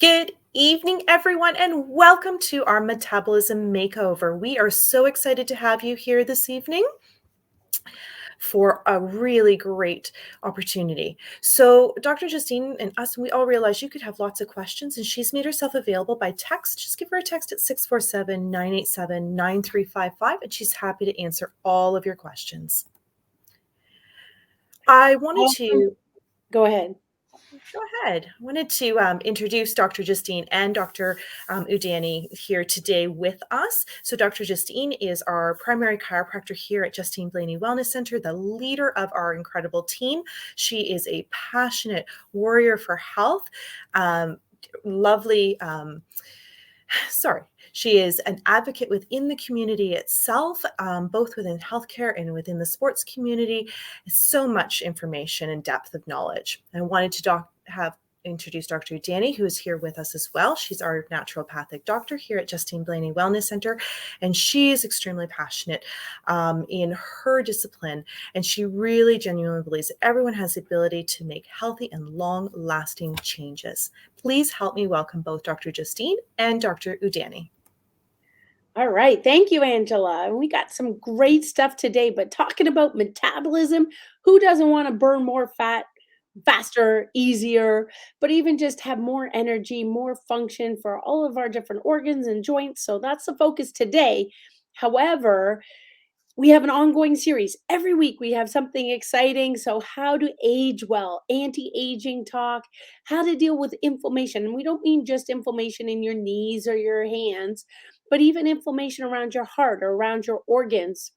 Good evening, everyone, and welcome to our Metabolism Makeover. We are so excited to have you here this evening for a really great opportunity. So Dr. Justine and us, we all realize you could have lots of questions, and she's made herself available by text. Just give her a text at 647-987-9355, and she's happy to answer all of your questions. I wanted to Go ahead. Go ahead. I wanted to introduce Dr. Justine and Dr. Udani here today with us. So Dr. Justine is our primary chiropractor here at Justine Blainey Wellness Centre, the leader of our incredible team. She is a passionate warrior for health, lovely. She is an advocate within the community itself, both within healthcare and within the sports community. So much information and depth of knowledge. I wanted to introduce Dr. Udani, who is here with us as well. She's our naturopathic doctor here at Justine Blainey Wellness Centre, and she is extremely passionate in her discipline, and she really genuinely believes that everyone has the ability to make healthy and long-lasting changes. Please help me welcome both Dr. Justine and Dr. Udani. All right. Thank you, Angela. We got some great stuff today, but talking about metabolism, who doesn't want to burn more fat faster, easier, but even just have more energy, more function for all of our different organs and joints? So that's the focus today. However, we have an ongoing series. Every week we have something exciting. So, how to age well, anti aging talk, how to deal with inflammation. And we don't mean just inflammation in your knees or your hands, but even inflammation around your heart or around your organs.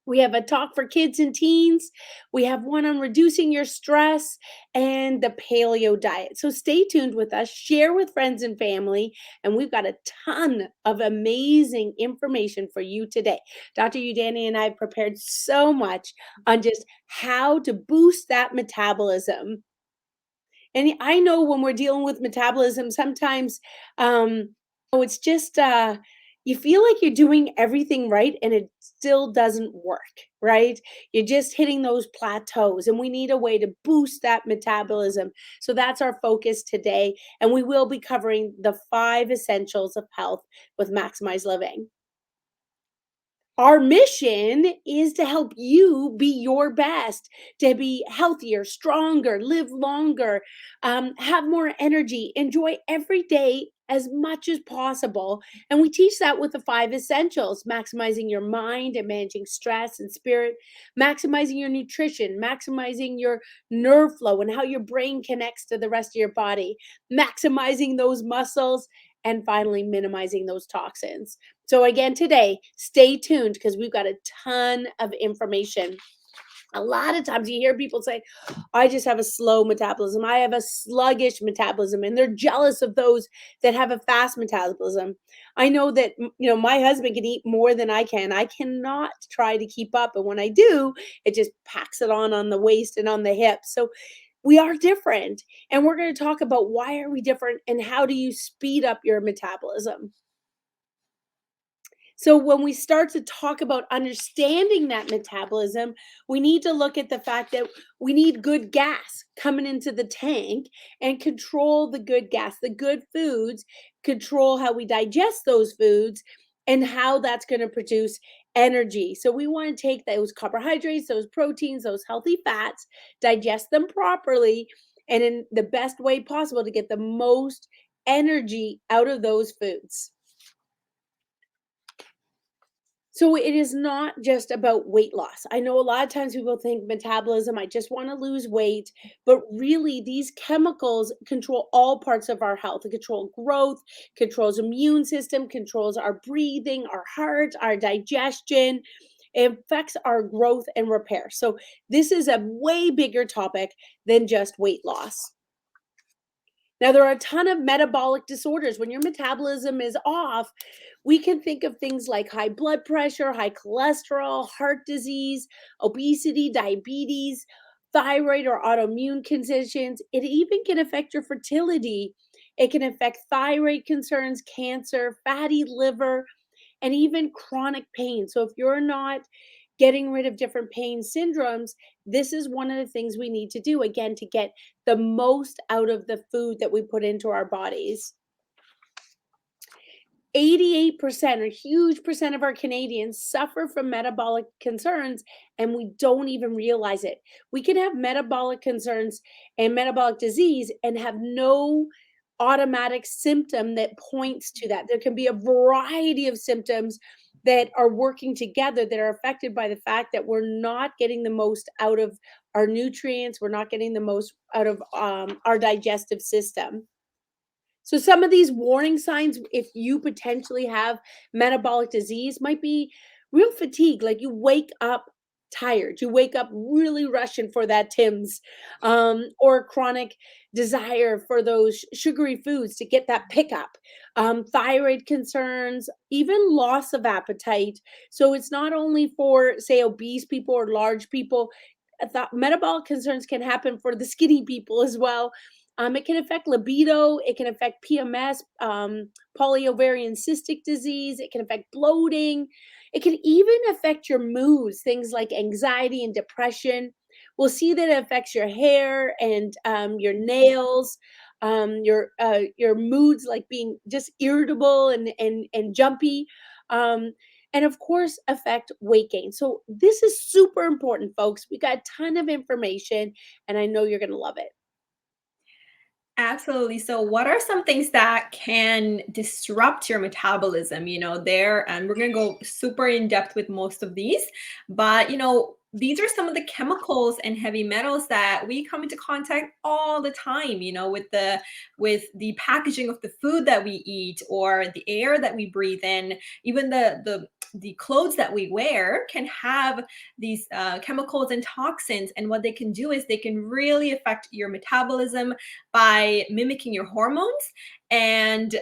We have a talk for kids and teens. We have one on reducing your stress and the paleo diet. So stay tuned with us, share with friends and family, and we've got a ton of amazing information for you today. Dr. Udani and I have prepared so much on just how to boost that metabolism. And I know when we're dealing with metabolism, sometimes it's just you feel like you're doing everything right and it still doesn't work, right? You're just hitting those plateaus, and we need a way to boost that metabolism. So that's our focus today. And we will be covering the 5 essentials of health with Maximize Living. Our mission is to help you be your best, to be healthier, stronger, live longer, have more energy, enjoy every day as much as possible. And we teach that with the 5 essentials: maximizing your mind and managing stress and spirit, maximizing your nutrition, maximizing your nerve flow and how your brain connects to the rest of your body, maximizing those muscles, and finally minimizing those toxins. So again, today, stay tuned because we've got a ton of information. A lot of times you hear people say, I just have a slow metabolism. I have a sluggish metabolism. And they're jealous of those that have a fast metabolism. I know that, my husband can eat more than I can. I cannot try to keep up. And when I do, it just packs it on the waist and on the hips. So we are different. And we're going to talk about why are we different and how do you speed up your metabolism. So when we start to talk about understanding that metabolism, we need to look at the fact that we need good gas coming into the tank and control the good gas, the good foods, control how we digest those foods and how that's going to produce energy. So we want to take those carbohydrates, those proteins, those healthy fats, digest them properly and in the best way possible to get the most energy out of those foods. So it is not just about weight loss. I know a lot of times people think metabolism, I just want to lose weight, but really these chemicals control all parts of our health. They control growth, controls immune system, controls our breathing, our heart, our digestion. It affects our growth and repair. So this is a way bigger topic than just weight loss. Now, there are a ton of metabolic disorders. When your metabolism is off, we can think of things like high blood pressure, high cholesterol, heart disease, obesity, diabetes, thyroid or autoimmune conditions. It even can affect your fertility. It can affect thyroid concerns, cancer, fatty liver, and even chronic pain. So if you're not getting rid of different pain syndromes, this is one of the things we need to do, again, to get the most out of the food that we put into our bodies. 88%, a huge percent of our Canadians suffer from metabolic concerns, and we don't even realize it. We can have metabolic concerns and metabolic disease and have no automatic symptom that points to that. There can be a variety of symptoms that are working together that are affected by the fact that we're not getting the most out of our nutrients, we're not getting the most out of our digestive system. So some of these warning signs, if you potentially have metabolic disease, might be real fatigue, like you wake up tired, you wake up really rushing for that Tim's, or chronic desire for those sugary foods to get that pickup, thyroid concerns, even loss of appetite. So it's not only for, say, obese people or large people. Metabolic concerns can happen for the skinny people as well. It can affect libido, it can affect PMS, polyovarian cystic disease, it can affect bloating, it can even affect your moods, things like anxiety and depression. We'll see that it affects your hair and your nails, your moods, like being just irritable and jumpy. Um, and of course, affect weight gain. So, this is super important, folks. We got a ton of information, and I know you're going to love it. Absolutely. So, what are some things that can disrupt your metabolism? There, and we're going to go super in depth with most of these, but these are some of the chemicals and heavy metals that we come into contact all the time, with the packaging of the food that we eat or the air that we breathe in, even the clothes that we wear can have these chemicals and toxins. And what they can do is they can really affect your metabolism by mimicking your hormones and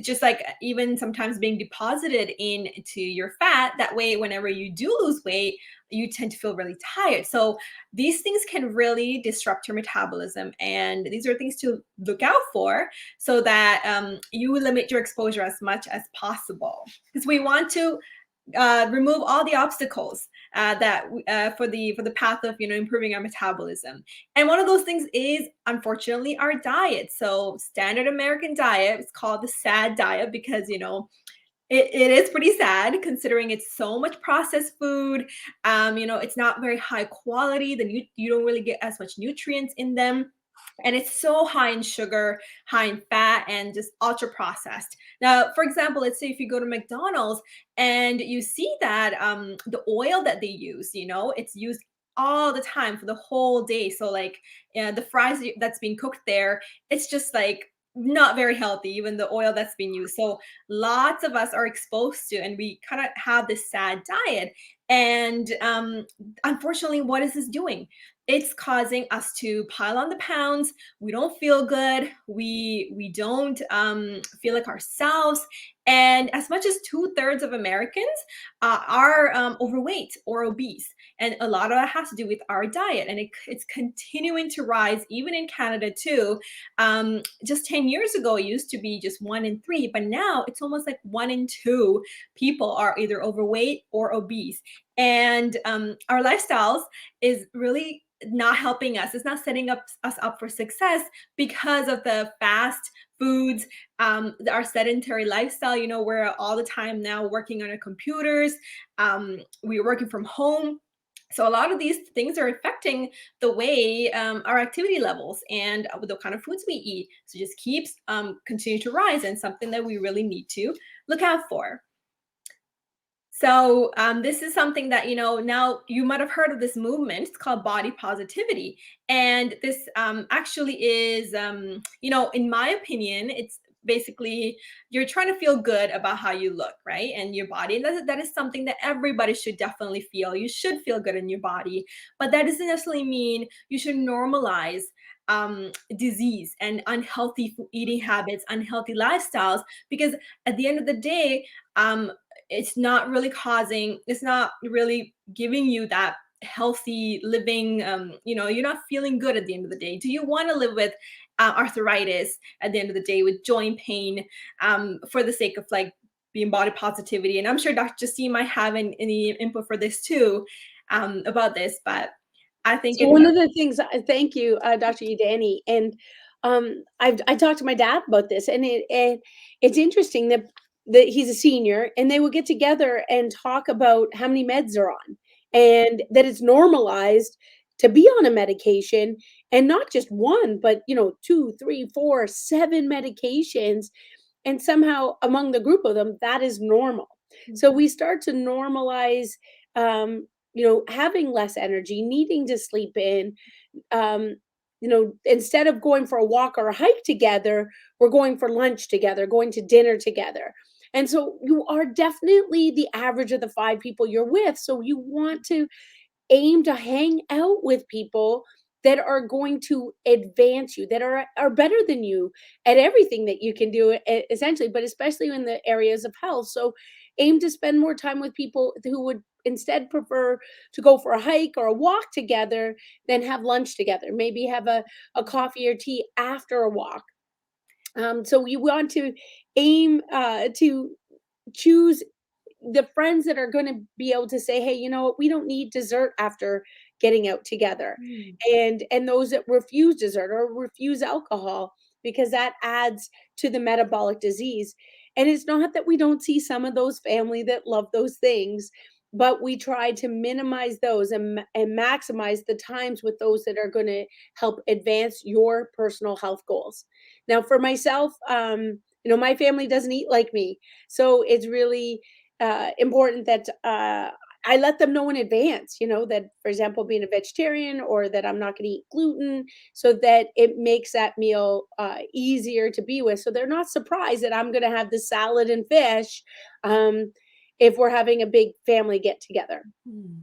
just like even sometimes being deposited into your fat. That way, whenever you do lose weight, you tend to feel really tired. So these things can really disrupt your metabolism. And these are things to look out for so that you limit your exposure as much as possible. Because we want to remove all the obstacles for the path of improving our metabolism. And one of those things is, unfortunately, our diet. So standard American diet is called the SAD diet because it is pretty sad considering it's so much processed food. It's not very high quality. You don't really get as much nutrients in them. And it's so high in sugar, high in fat, and just ultra processed. Now, for example, let's say if you go to McDonald's and you see that the oil that they use, it's used all the time for the whole day. So, like, the fries that's being cooked there, it's just like not very healthy, even the oil that's being used. So, lots of us are exposed to, and we kind of have this sad diet. And unfortunately, what is this doing? It's causing us to pile on the pounds. We don't feel good. We don't feel like ourselves. And as much as 2/3 of Americans are overweight or obese. And a lot of that has to do with our diet. And it's continuing to rise, even in Canada too. Just 10 years ago, it used to be just 1 in 3, but now it's almost like 1 in 2 people are either overweight or obese. And our lifestyles is really not helping us. It's not setting us up for success because of the fast foods, our sedentary lifestyle. We're all the time now working on our computers. We're working from home. So a lot of these things are affecting the way our activity levels and the kind of foods we eat. So it just keeps continuing to rise, and something that we really need to look out for. So this is something that, now you might have heard of this movement. It's called body positivity. And this actually is, in my opinion, it's basically you're trying to feel good about how you look, right? And your body. And that is something that everybody should definitely feel. You should feel good in your body. But that doesn't necessarily mean you should normalize disease and unhealthy eating habits, unhealthy lifestyles, because at the end of the day, it's not really giving you that healthy living. You're not feeling good at the end of the day. Do you want to live with arthritis at the end of the day, with joint pain, for the sake of like being body positivity. And I'm sure Dr. Justine might have any input for this too, about this, but I think So it's one of the things, thank you, Dr. Udani, and I talked to my dad about this, and it's interesting that he's a senior, and they will get together and talk about how many meds they're on, and that it's normalized to be on a medication, and not just one, but 2, 3, 4, 7 medications, and somehow among the group of them, that is normal. So we start to normalize, having less energy, needing to sleep in. Um, instead of going for a walk or a hike together, we're going for lunch together, going to dinner together. And so you are definitely the average of the 5 people you're with. So you want to aim to hang out with people that are going to advance you, that are better than you at everything that you can do, essentially, but especially in the areas of health. So aim to spend more time with people who would instead prefer to go for a hike or a walk together than have lunch together. Maybe have a coffee or tea after a walk. So you want to aim to choose the friends that are going to be able to say, hey, you know what, we don't need dessert after getting out together. Mm. And those that refuse dessert or refuse alcohol, because that adds to the metabolic disease. And it's not that we don't see some of those family that love those things, but we try to minimize those and maximize the times with those that are going to help advance your personal health goals. Now for myself, my family doesn't eat like me, so it's really important that I let them know in advance, that, for example, being a vegetarian or that I'm not going to eat gluten, so that it makes that meal easier to be with. So they're not surprised that I'm going to have the salad and fish if we're having a big family get together. Mm.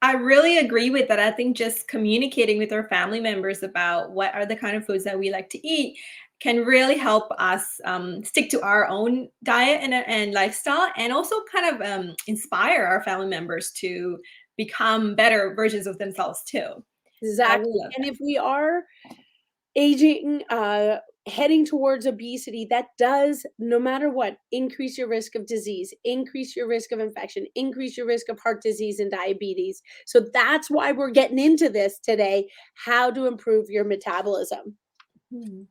I really agree with that. I think just communicating with our family members about what are the kind of foods that we like to eat can really help us stick to our own diet and lifestyle, and also kind of inspire our family members to become better versions of themselves too. I Exactly. really love And that. if we are aging, heading towards obesity, that does, no matter what, increase your risk of disease, increase your risk of infection, increase your risk of heart disease and diabetes. So that's why we're getting into this today, how to improve your metabolism. Hmm.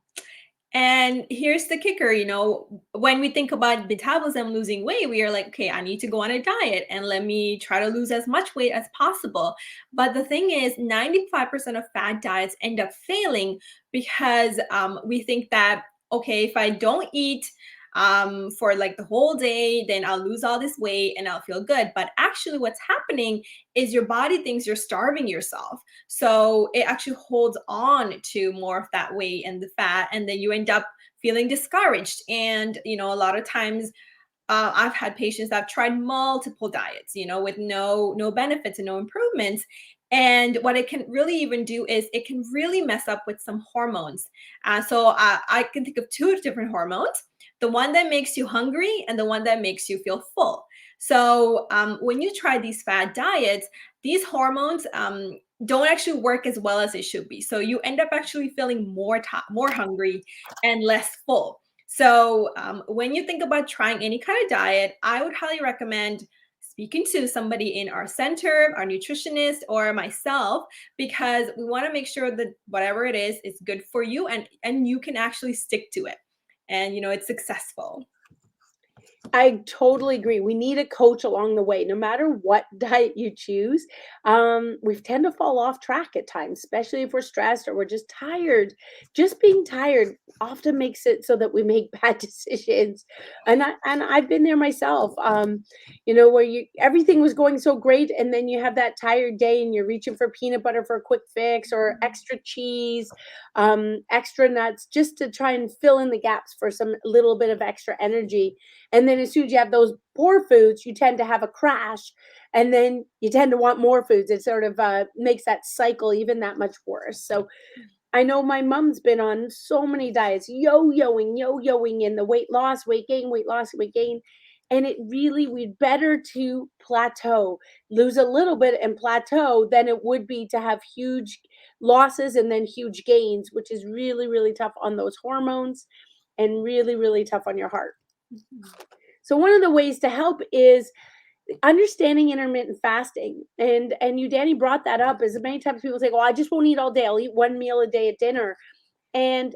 And here's the kicker, when we think about metabolism, losing weight, we are like, okay, I need to go on a diet and let me try to lose as much weight as possible. But the thing is, 95% of fat diets end up failing because we think that, okay, if I don't eat for like the whole day, then I'll lose all this weight and I'll feel good. But actually, what's happening is your body thinks you're starving yourself. So it actually holds on to more of that weight and the fat, and then you end up feeling discouraged. And a lot of times, I've had patients that have tried multiple diets, with no benefits and no improvements. And what it can really even do is it can really mess up with some hormones. So I can think of 2 different hormones: the one that makes you hungry and the one that makes you feel full. So when you try these fad diets, these hormones don't actually work as well as it should be. So you end up actually feeling more hungry and less full. So when you think about trying any kind of diet, I would highly recommend speaking to somebody in our center, our nutritionist, or myself, because we want to make sure that whatever it is good for you, and you can actually stick to it, and it's successful. I totally agree. We need a coach along the way, no matter what diet you choose. We tend to fall off track at times, especially if we're stressed or we're just tired. Just being tired often makes it so that we make bad decisions. And I've been there myself. Where everything was going so great, and then you have that tired day, and you're reaching for peanut butter for a quick fix, or extra cheese, extra nuts, just to try and fill in the gaps for some little bit of extra energy. And then as soon as you have those poor foods, you tend to have a crash, and then you tend to want more foods. It sort of makes that cycle even that much worse. So I know my mom's been on so many diets, yo-yoing in the weight loss, weight gain, weight loss, weight gain. And we'd better to plateau, lose a little bit and plateau than it would be to have huge losses and then huge gains, which is really, really tough on those hormones and really, really tough on your heart. Mhm. So one of the ways to help is understanding intermittent fasting. And you, Danny, brought that up. As many times people say, "Well, I just won't eat all day. I'll eat one meal a day at dinner." And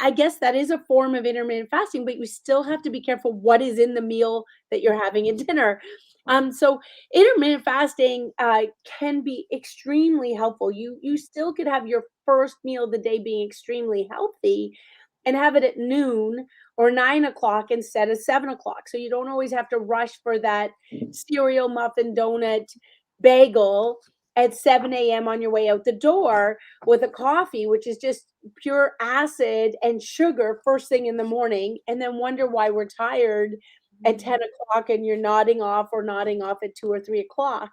I guess that is a form of intermittent fasting, but you still have to be careful what is in the meal that you're having at dinner. So intermittent fasting can be extremely helpful. You still could have your first meal of the day being extremely healthy, and have it at noon or 9 o'clock instead of 7 o'clock. So you don't always have to rush for that cereal, muffin, donut, bagel at 7 a.m. on your way out the door with a coffee, which is just pure acid and sugar first thing in the morning, and then wonder why we're tired at 10 o'clock and you're nodding off or nodding off at 2 or 3 o'clock.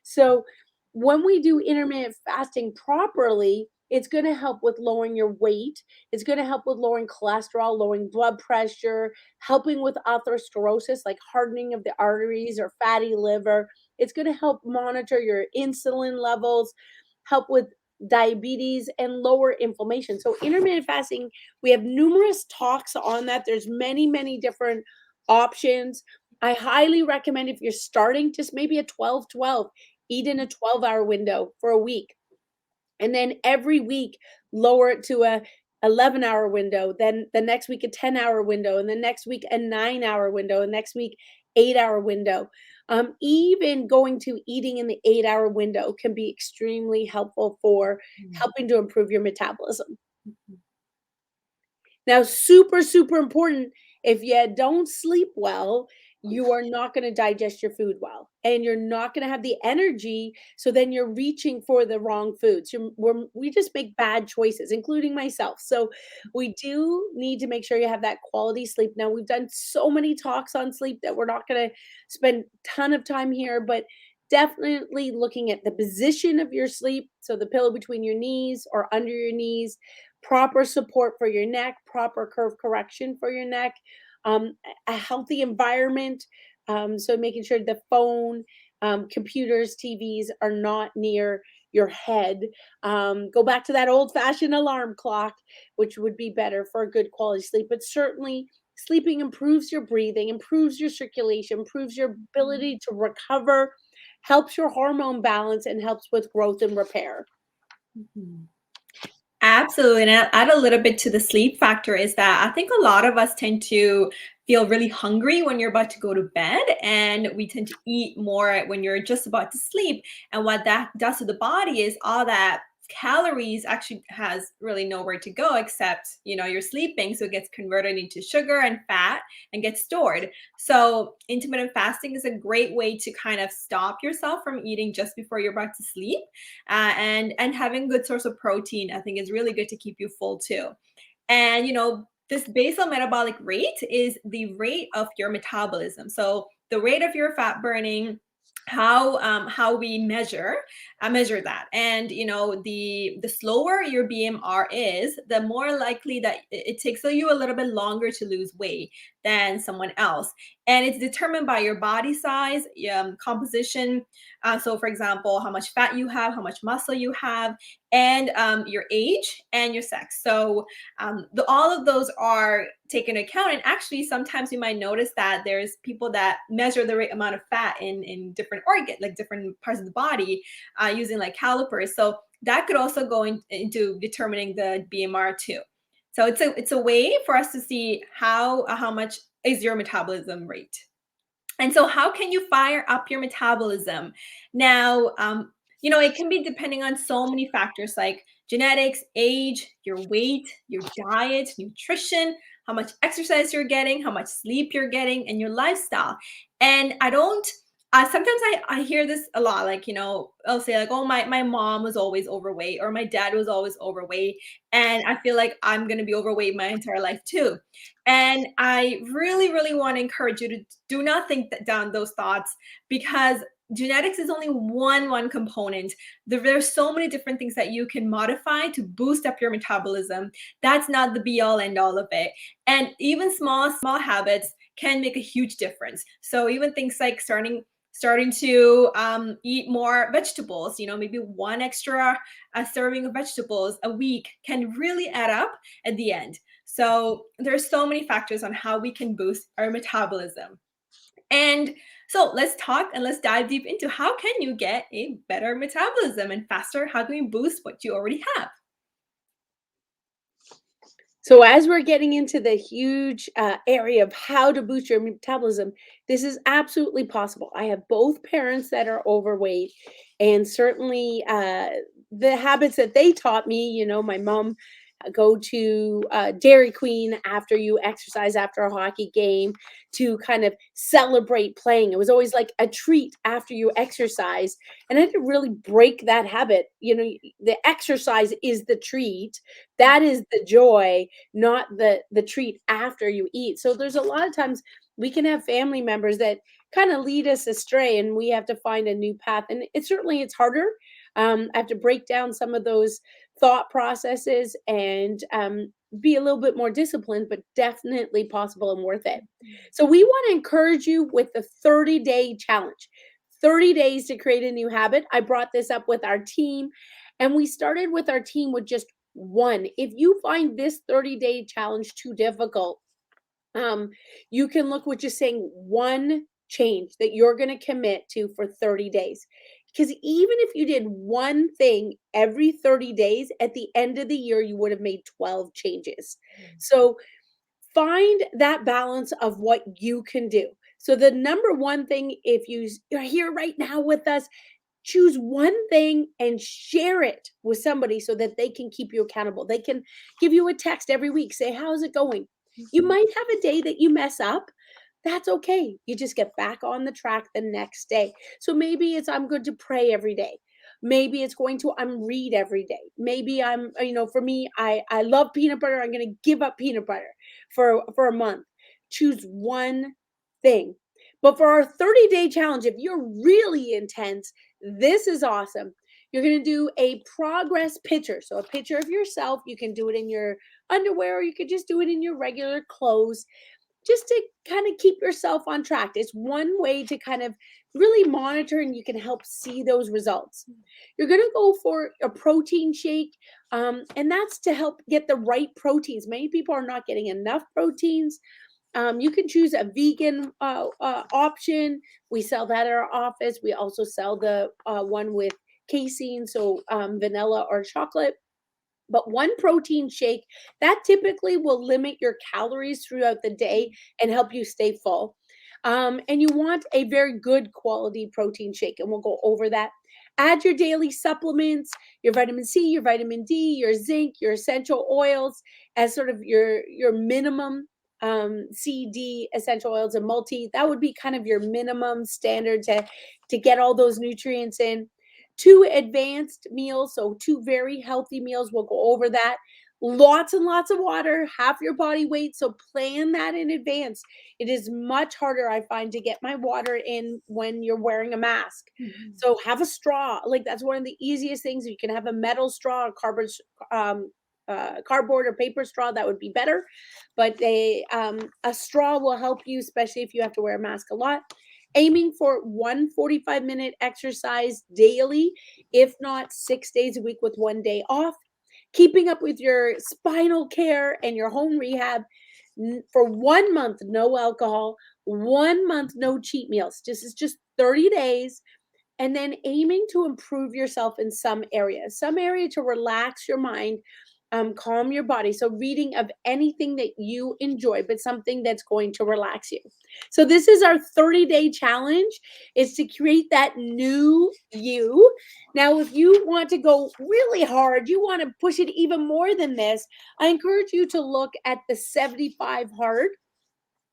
So when we do intermittent fasting properly, it's going to help with lowering your weight. It's going to help with lowering cholesterol, lowering blood pressure, helping with atherosclerosis, like hardening of the arteries or fatty liver. It's going to help monitor your insulin levels, help with diabetes, and lower inflammation. So intermittent fasting, we have numerous talks on that. There's many, many different options. I highly recommend, if you're starting, just maybe a 12-12, eat in a 12-hour window for a week. And then every week, lower it to a 11-hour window, then the next week a 10-hour window, and the next week a 9-hour window, and next week 8-hour window. Even going to eating in the 8-hour window can be extremely helpful for helping to improve your metabolism. Now, super, super important, if you don't sleep well, you are not going to digest your food well, and you're not going to have the energy. So then you're reaching for the wrong foods. We just make bad choices, including myself. So we do need to make sure you have that quality sleep. Now, we've done so many talks on sleep that we're not going to spend a ton of time here, but definitely looking at the position of your sleep. So the pillow between your knees or under your knees, proper support for your neck, proper curve correction for your neck, a healthy environment. So making sure the phone, computers, TVs are not near your head. Go back to that old fashioned alarm clock, which would be better for a good quality sleep. But certainly, sleeping improves your breathing, improves your circulation, improves your ability to recover, helps your hormone balance, and helps with growth and repair. Absolutely. And I'll add a little bit to the sleep factor is that I think a lot of us tend to feel really hungry when you're about to go to bed, and we tend to eat more when you're just about to sleep. And what that does to the body is all that calories actually has really nowhere to go except, you're sleeping. So it gets converted into sugar and fat and gets stored. So intermittent fasting is a great way to kind of stop yourself from eating just before you're about to sleep. And having good source of protein, I think, is really good to keep you full too. And this basal metabolic rate is the rate of your metabolism. So the rate of your fat burning, how we measure that. And the slower your BMR is, the more likely that it takes you a little bit longer to lose weight than someone else. And it's determined by your body size, composition. So for example, how much fat you have, how much muscle you have, and your age and your sex. So all of those are taken into account. And actually, sometimes you might notice that there's people that measure the right amount of fat in different organs, like different parts of the body, using like calipers. So that could also go into determining the BMR too. So it's a way for us to see how much is your metabolism rate. And so how can you fire up your metabolism? Now, it can be depending on so many factors like genetics, age, your weight, your diet, nutrition, how much exercise you're getting, how much sleep you're getting, and your lifestyle. And sometimes I hear this a lot, like, I'll say like, oh, my mom was always overweight, or my dad was always overweight. And I feel like I'm going to be overweight my entire life too. And I really, really want to encourage you to do not think down those thoughts, because genetics is only one component. There's so many different things that you can modify to boost up your metabolism. That's not the be all end all of it. And even small habits can make a huge difference. So even things like starting to eat more vegetables, maybe one extra serving of vegetables a week can really add up at the end. So there's so many factors on how we can boost our metabolism. And so let's talk and let's dive deep into how can you get a better metabolism and faster? How can we boost what you already have? So, as we're getting into the huge area of how to boost your metabolism, this is absolutely possible. I have both parents that are overweight, and certainly the habits that they taught me, my mom go to Dairy Queen after you exercise after a hockey game to kind of celebrate playing. It was always like a treat after you exercise. And I had to really break that habit. The exercise is the treat. That is the joy, not the treat after you eat. So there's a lot of times we can have family members that kind of lead us astray and we have to find a new path. And it's harder. I have to break down some of those thought processes and be a little bit more disciplined, but definitely possible and worth it. So we want to encourage you with the 30-day challenge. 30 days to create a new habit. I brought this up with our team, and we started with our team with just one. If you find this 30-day challenge too difficult, you can look with just saying one change that you're going to commit to for 30 days. Because even if you did one thing every 30 days, at the end of the year, you would have made 12 changes. So find that balance of what you can do. So the number one thing, if you're here right now with us, choose one thing and share it with somebody so that they can keep you accountable. They can give you a text every week, say, how's it going? You might have a day that you mess up. That's okay. You just get back on the track the next day. So maybe it's I'm good to pray every day. Maybe it's I'm read every day. Maybe for me, I love peanut butter. I'm going to give up peanut butter for a month. Choose one thing. But for our 30-day challenge, if you're really intense, this is awesome. You're going to do a progress picture. So a picture of yourself. You can do it in your underwear, or you could just do it in your regular clothes, just to kind of keep yourself on track. It's one way to kind of really monitor, and you can help see those results. You're going to go for a protein shake, and that's to help get the right proteins. Many people are not getting enough proteins. You can choose a vegan option. We sell that at our office. We also sell the one with casein, so vanilla or chocolate. But one protein shake, that typically will limit your calories throughout the day and help you stay full. And you want a very good quality protein shake, and we'll go over that. Add your daily supplements, your vitamin C, your vitamin D, your zinc, your essential oils as sort of your minimum. C, D, essential oils, and multi. That would be kind of your minimum standard to get all those nutrients in. 2 advanced meals, so 2 very healthy meals. We'll go over that. Lots and lots of water, half your body weight. So plan that in advance. It is much harder, I find, to get my water in when you're wearing a mask. So have a straw. Like that's one of the easiest things. You can have a metal straw, cardboard or paper straw. That would be better. But a straw will help you, especially if you have to wear a mask a lot. Aiming for 1 45-minute exercise daily, if not 6 days a week with 1 day off. Keeping up with your spinal care and your home rehab. For 1 month, no alcohol. 1 month, no cheat meals. This is just 30 days. And then aiming to improve yourself in some area to relax your mind, calm your body. So reading of anything that you enjoy, but something that's going to relax you. So this is our 30-day challenge, is to create that new you. Now, if you want to go really hard, you want to push it even more than this, I encourage you to look at the 75 hard.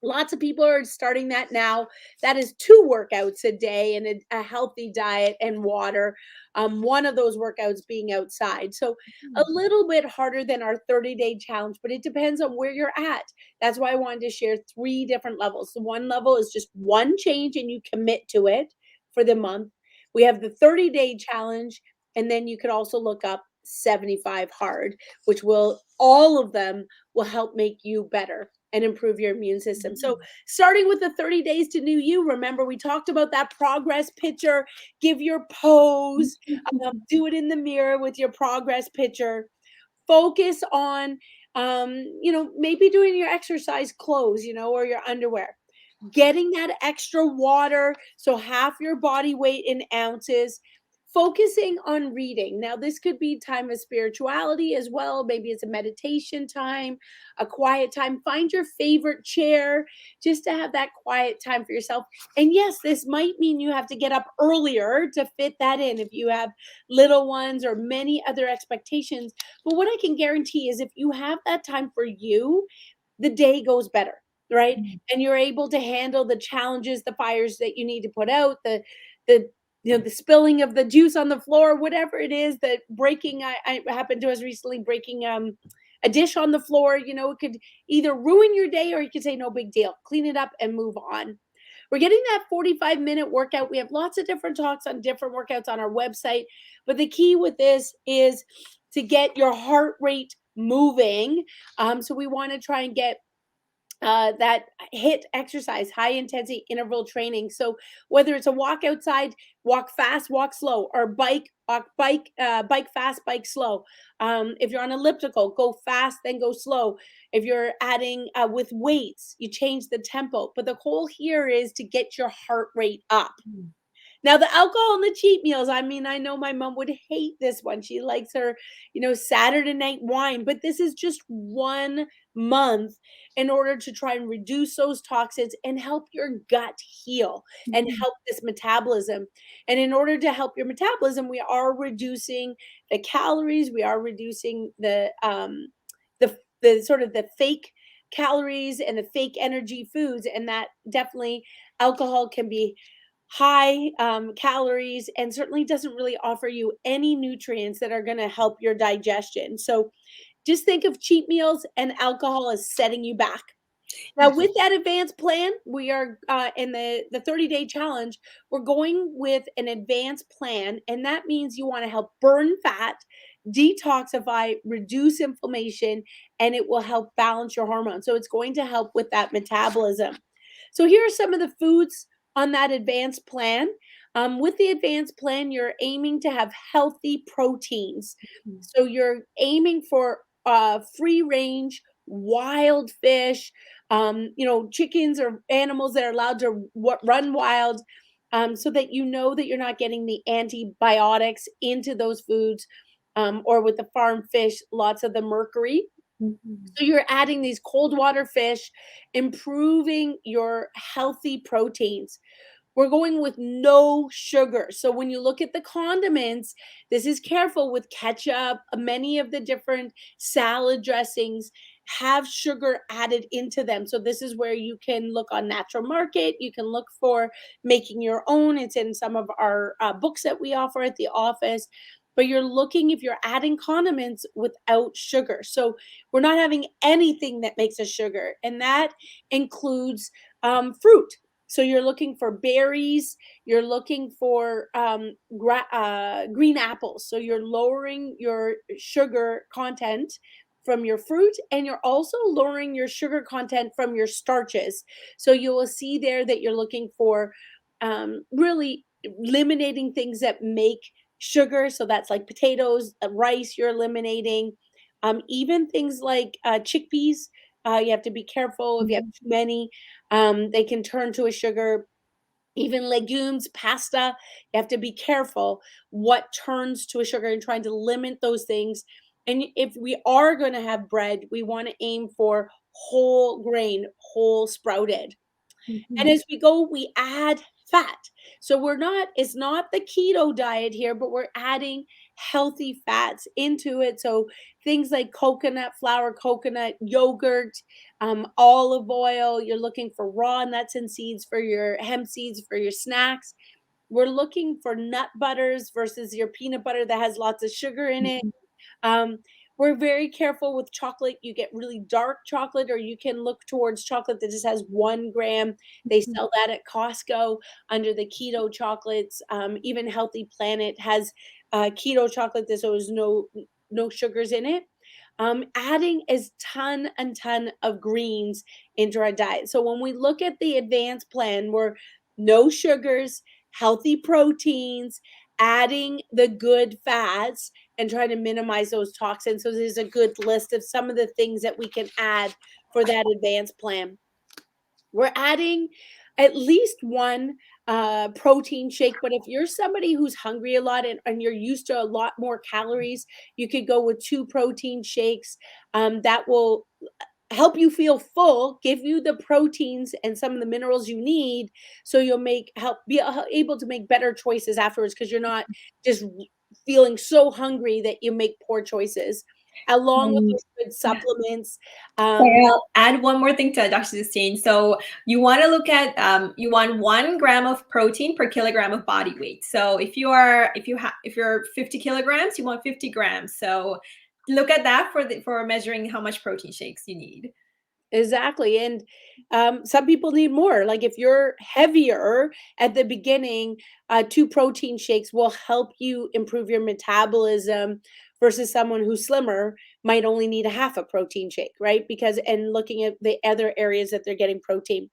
Lots of people are starting that now. That is 2 workouts a day and a healthy diet and water. One of those workouts being outside. So a little bit harder than our 30-day challenge, but it depends on where you're at. That's why I wanted to share 3 different levels. The one level is just one change and you commit to it for the month. We have the 30-day challenge, and then you could also look up 75 hard, which all of them will help make you better and improve your immune system. So starting with the 30 days to new you, remember we talked about that progress picture. Give your pose, do it in the mirror with your progress picture. Focus on maybe doing your exercise clothes, or your underwear. Getting that extra water, so half your body weight in ounces. Focusing on reading. Now, this could be time of spirituality as well. Maybe it's a meditation time, a quiet time. Find your favorite chair just to have that quiet time for yourself. And yes, this might mean you have to get up earlier to fit that in if you have little ones or many other expectations. But what I can guarantee is if you have that time for you, the day goes better, right? Mm. And you're able to handle the challenges, the fires that you need to put out, the the spilling of the juice on the floor, whatever it is, that breaking. I happened to us recently breaking a dish on the floor. It could either ruin your day, or you could say no big deal, clean it up and move on. We're getting that 45-minute workout. We have lots of different talks on different workouts on our website. But the key with this is to get your heart rate moving. So we want to try and get that hit exercise, high intensity interval training. So whether it's a walk outside, walk fast, walk slow, or bike fast, bike slow. If you're on elliptical, go fast, then go slow. If you're adding with weights, you change the tempo. But the goal here is to get your heart rate up. Mm. Now, the alcohol and the cheat meals, I mean, I know my mom would hate this one. She likes her, Saturday night wine, but this is just 1 month in order to try and reduce those toxins and help your gut heal and Mhm. help this metabolism. And in order to help your metabolism, we are reducing the calories, we are reducing the sort of the fake calories and the fake energy foods, and that definitely alcohol can be high calories and certainly doesn't really offer you any nutrients that are going to help your digestion. So just think of cheat meals and alcohol as setting you back. Now, with that advanced plan, we are in the 30-day challenge. We're going with an advanced plan, and that means you want to help burn fat, detoxify, reduce inflammation, and it will help balance your hormones. So it's going to help with that metabolism. So here are some of the foods on that advanced plan. With the advanced plan, you're aiming to have healthy proteins. Mhm. So you're aiming for free range, wild fish, chickens or animals that are allowed to run wild, so that you know that you're not getting the antibiotics into those foods, or with the farm fish, lots of the mercury. Mhm. So you're adding these cold water fish, improving your healthy proteins. We're going with no sugar. So when you look at the condiments, this is careful with ketchup. Many of the different salad dressings have sugar added into them. So this is where you can look on Natural Market. You can look for making your own. It's in some of our books that we offer at the office. But you're looking if you're adding condiments without sugar. So we're not having anything that makes a sugar, and that includes fruit. So you're looking for berries, you're looking for green apples. So you're lowering your sugar content from your fruit, and you're also lowering your sugar content from your starches. So you will see there that you're looking for really eliminating things that make sugar. So that's like potatoes, rice, you're eliminating. Even things like chickpeas, you have to be careful if you have Mhm. too many. They can turn to a sugar. Even legumes, pasta, you have to be careful what turns to a sugar and trying to limit those things. And if we are going to have bread, we want to aim for whole grain, whole sprouted. And Mhm. as we go, we add fat. So it's not the keto diet here, but we're adding healthy fats into it. So things like coconut flour, coconut yogurt, olive oil. You're looking for raw nuts and seeds for your hemp seeds for your snacks. We're looking for nut butters versus your peanut butter that has lots of sugar in it. Mhm. um, we're very careful with chocolate. You get really dark chocolate, or you can look towards chocolate that just has 1 gram. They Mhm. sell that at Costco under the keto chocolates. Even Healthy Planet has keto chocolate that there's no sugars in it. Adding is ton and ton of greens into our diet. So when we look at the advanced plan, we're no sugars, healthy proteins, adding the good fats and trying to minimize those toxins. So there's a good list of some of the things that we can add for that advanced plan. We're adding at least one protein shake, but if you're somebody who's hungry a lot and you're used to a lot more calories, you could go with 2 protein shakes. That will help you feel full, give you the proteins and some of the minerals you need, so you'll be able to make better choices afterwards, because you're not just feeling so hungry that you make poor choices. Along with And those good supplements, sorry, I'll add one more thing to Dr. Justine. So you want to look at you want 1 gram of protein per kilogram of body weight. So if you're 50 kilograms, you want 50 grams. So look at that for measuring how much protein shakes you need. exactly. And some people need more. Like if you're heavier at the beginning, 2 protein shakes will help you improve your metabolism versus someone who's slimmer might only need a half a protein shake, right? Because, and looking at the other areas that they're getting protein.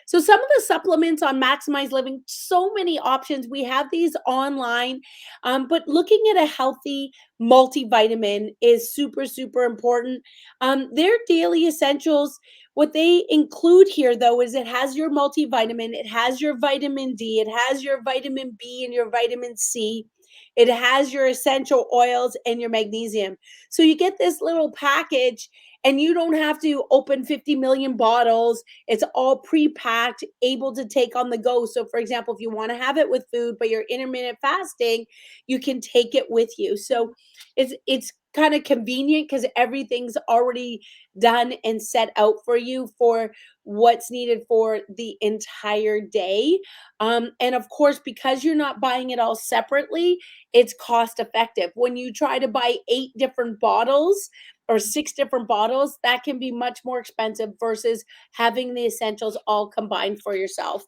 So some of the supplements on Maximize Living, so many options. We have these online, but looking at a healthy multivitamin is super, super important. Their daily essentials, what they include here though, is it has your multivitamin, it has your vitamin D, it has your vitamin B and your vitamin C. It has your essential oils and your magnesium. So you get this little package and you don't have to open 50 million bottles. It's all pre-packed, able to take on the go. So for example, if you want to have it with food, but you're intermittent fasting, you can take it with you. So it's kind of convenient because everything's already done and set out for you for what's needed for the entire day. And of course, because you're not buying it all separately, it's cost effective. When you try to buy 8 different bottles or 6 different bottles, that can be much more expensive versus having the essentials all combined for yourself.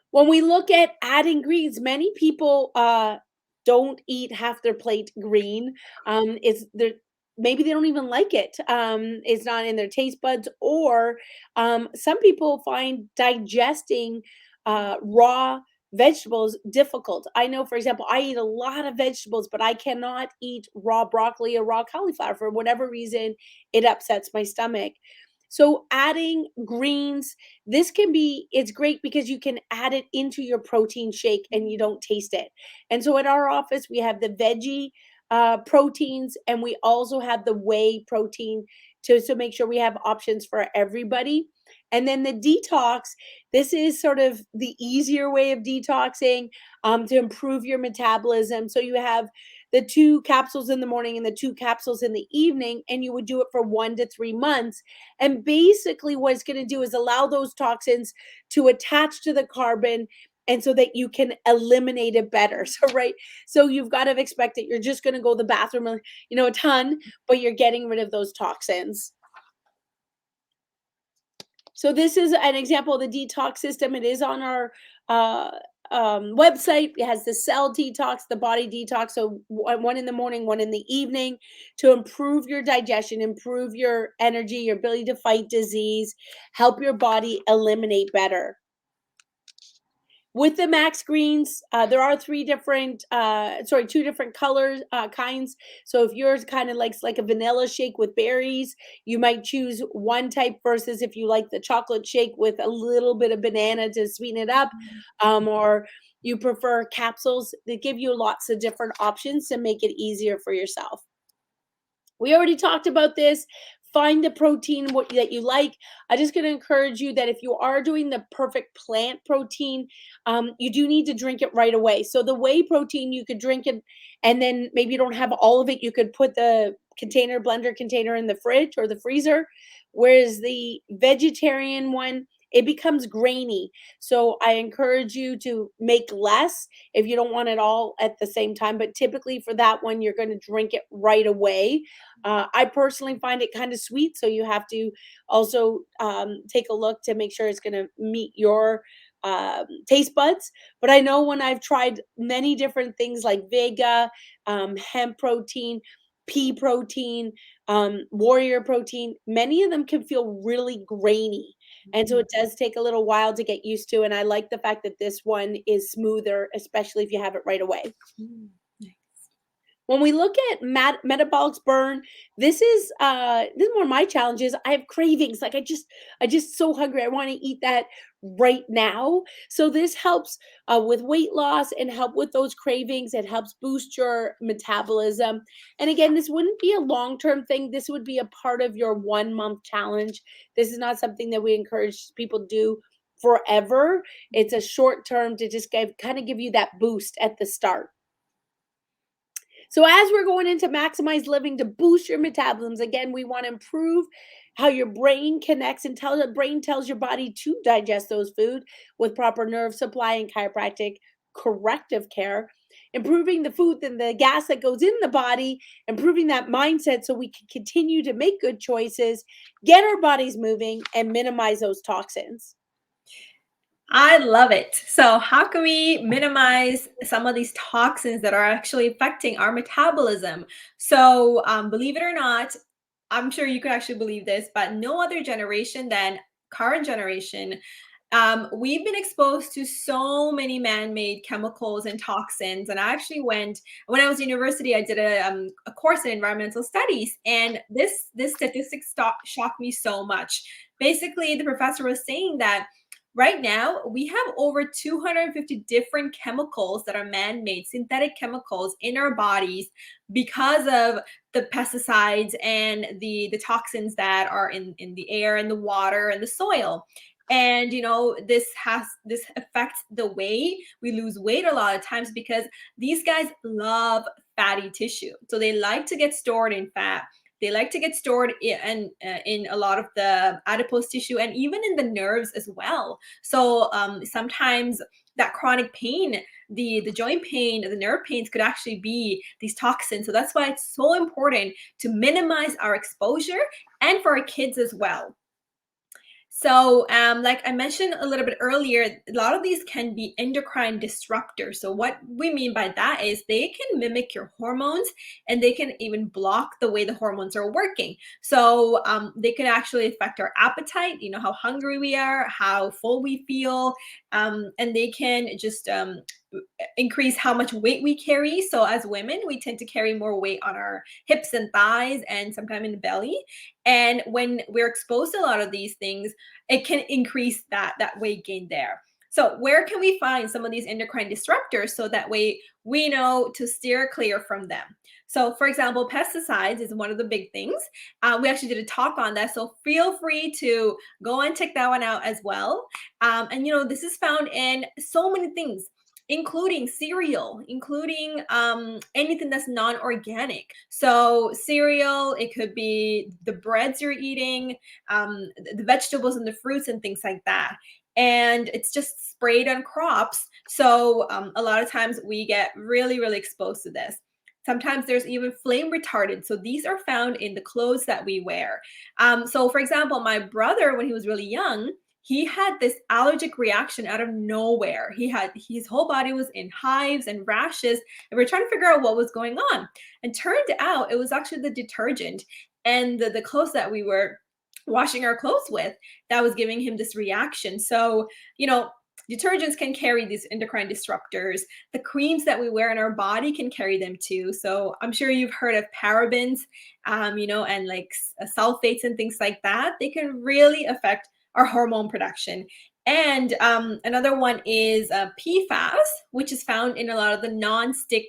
When we look at adding greens, many people don't eat half their plate green. It's there. Maybe they don't even like it. It's not in their taste buds, or some people find digesting raw vegetables difficult. I know, for example, I eat a lot of vegetables, but I cannot eat raw broccoli or raw cauliflower for whatever reason. It upsets my stomach. So adding greens, it's great because you can add it into your protein shake and you don't taste it. And so at our office, we have the veggie proteins, and we also have the whey protein to make sure we have options for everybody. And then the detox, this is sort of the easier way of detoxing to improve your metabolism. So you have the 2 capsules in the morning and the 2 capsules in the evening, and you would do it for 1 to 3 months. And basically, what it's going to do is allow those toxins to attach to the carbon, and so that you can eliminate it better. So, right. So you've got to expect that you're just going to go to the bathroom, a ton, but you're getting rid of those toxins. So this is an example of the detox system. It is on our website. It has the cell detox, the body detox. So one in the morning, one in the evening, to improve your digestion, improve your energy, your ability to fight disease, help your body eliminate better. With the max greens, there are 2 different colors, kinds. So if yours kind of likes like a vanilla shake with berries, you might choose one type, versus if you like the chocolate shake with a little bit of banana to sweeten it up, or you prefer capsules. They give you lots of different options to make it easier for yourself. We already talked about this. Find the protein that you like. I'm just going to encourage you that if you are doing the perfect plant protein, you do need to drink it right away. So the whey protein, you could drink it, and then maybe you don't have all of it. You could put the blender container in the fridge or the freezer. Whereas the vegetarian one, it becomes grainy. So I encourage you to make less if you don't want it all at the same time. But typically for that one, you're going to drink it right away. I personally find it kind of sweet, so you have to also take a look to make sure it's going to meet your taste buds. But I know when I've tried many different things like Vega, hemp protein, pea protein, warrior protein, many of them can feel really grainy. And so it does take a little while to get used to. And I like the fact that this one is smoother, especially if you have it right away. Mm, nice. When we look at metabolic burn, this is one of my challenges. I have cravings. Like I just so hungry. I want to eat that right now. So this helps with weight loss and help with those cravings. It helps boost your metabolism. And again, this wouldn't be a long-term thing. This would be a part of your 1-month challenge. This is not something that we encourage people to do forever. It's a short term to just kind of give you that boost at the start. So as we're going into maximize living to boost your metabolisms, again, we want to improve how your brain connects and the brain tells your body to digest those food with proper nerve supply and chiropractic corrective care, improving the food and the gas that goes in the body, improving that mindset so we can continue to make good choices, get our bodies moving, and minimize those toxins. I love it. So how can we minimize some of these toxins that are actually affecting our metabolism? So believe it or not, I'm sure you could actually believe this, but no other generation than current generation. We've been exposed to so many man-made chemicals and toxins. And I actually went, when I was in university, I did a course in environmental studies. And this statistic shocked me so much. Basically, the professor was saying that right now, we have over 250 different chemicals that are man-made, synthetic chemicals in our bodies because of the pesticides and the toxins that are in the air and the water and the soil. And this affects the way we lose weight a lot of times because these guys love fatty tissue. So they like to get stored in fat. They like to get stored in a lot of the adipose tissue and even in the nerves as well. So sometimes that chronic pain, the joint pain, the nerve pains could actually be these toxins. So that's why it's so important to minimize our exposure and for our kids as well. So, like I mentioned a little bit earlier, a lot of these can be endocrine disruptors. So what we mean by that is they can mimic your hormones and they can even block the way the hormones are working. So they can actually affect our appetite, how hungry we are, how full we feel, and they can just increase how much weight we carry. So as women, we tend to carry more weight on our hips and thighs and sometimes in the belly. And when we're exposed to a lot of these things, it can increase that weight gain there. So where can we find some of these endocrine disruptors so that way we know to steer clear from them? So for example, pesticides is one of the big things. We actually did a talk on that. So feel free to go and check that one out as well. And this is found in so many things, including cereal, including anything that's non-organic. So cereal, it could be the breads you're eating, the vegetables and the fruits and things like that. And it's just sprayed on crops. So a lot of times we get really, really exposed to this. Sometimes there's even flame retardant. So these are found in the clothes that we wear. So for example, my brother, when he was really young, he had this allergic reaction out of nowhere. His whole body was in hives and rashes, and we're trying to figure out what was going on. And turned out it was actually the detergent and the clothes that we were washing our clothes with that was giving him this reaction. So, detergents can carry these endocrine disruptors. The creams that we wear in our body can carry them too. So I'm sure you've heard of parabens, and like sulfates and things like that. They can really affect our hormone production. And another one is PFAS, which is found in a lot of the non-stick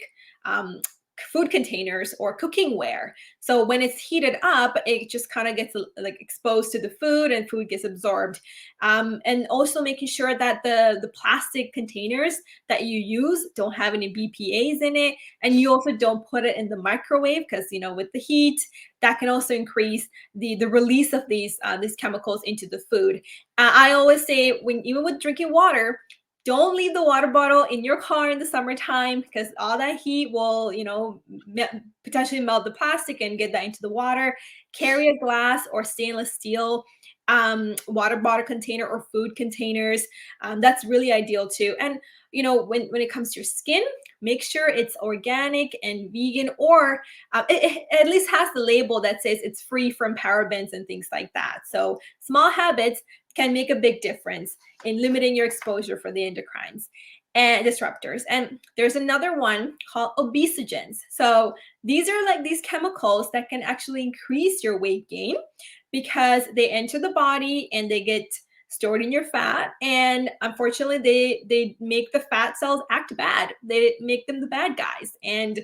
food containers or cooking ware. So when it's heated up, it just kind of gets like exposed to the food and food gets absorbed. And also making sure that the plastic containers that you use don't have any BPAs in it. And you also don't put it in the microwave because, with the heat, that can also increase the release of these chemicals into the food. I always say even with drinking water, don't leave the water bottle in your car in the summertime because all that heat will, potentially melt the plastic and get that into the water. Carry a glass or stainless steel water bottle container or food containers. That's really ideal too. And when it comes to your skin, make sure it's organic and vegan, or it at least has the label that says it's free from parabens and things like that. So small habits can make a big difference in limiting your exposure for the endocrines and disruptors. And there's another one called obesogens. So these are like these chemicals that can actually increase your weight gain because they enter the body and they get stored in your fat, and unfortunately they make the fat cells act bad. They make them the bad guys, and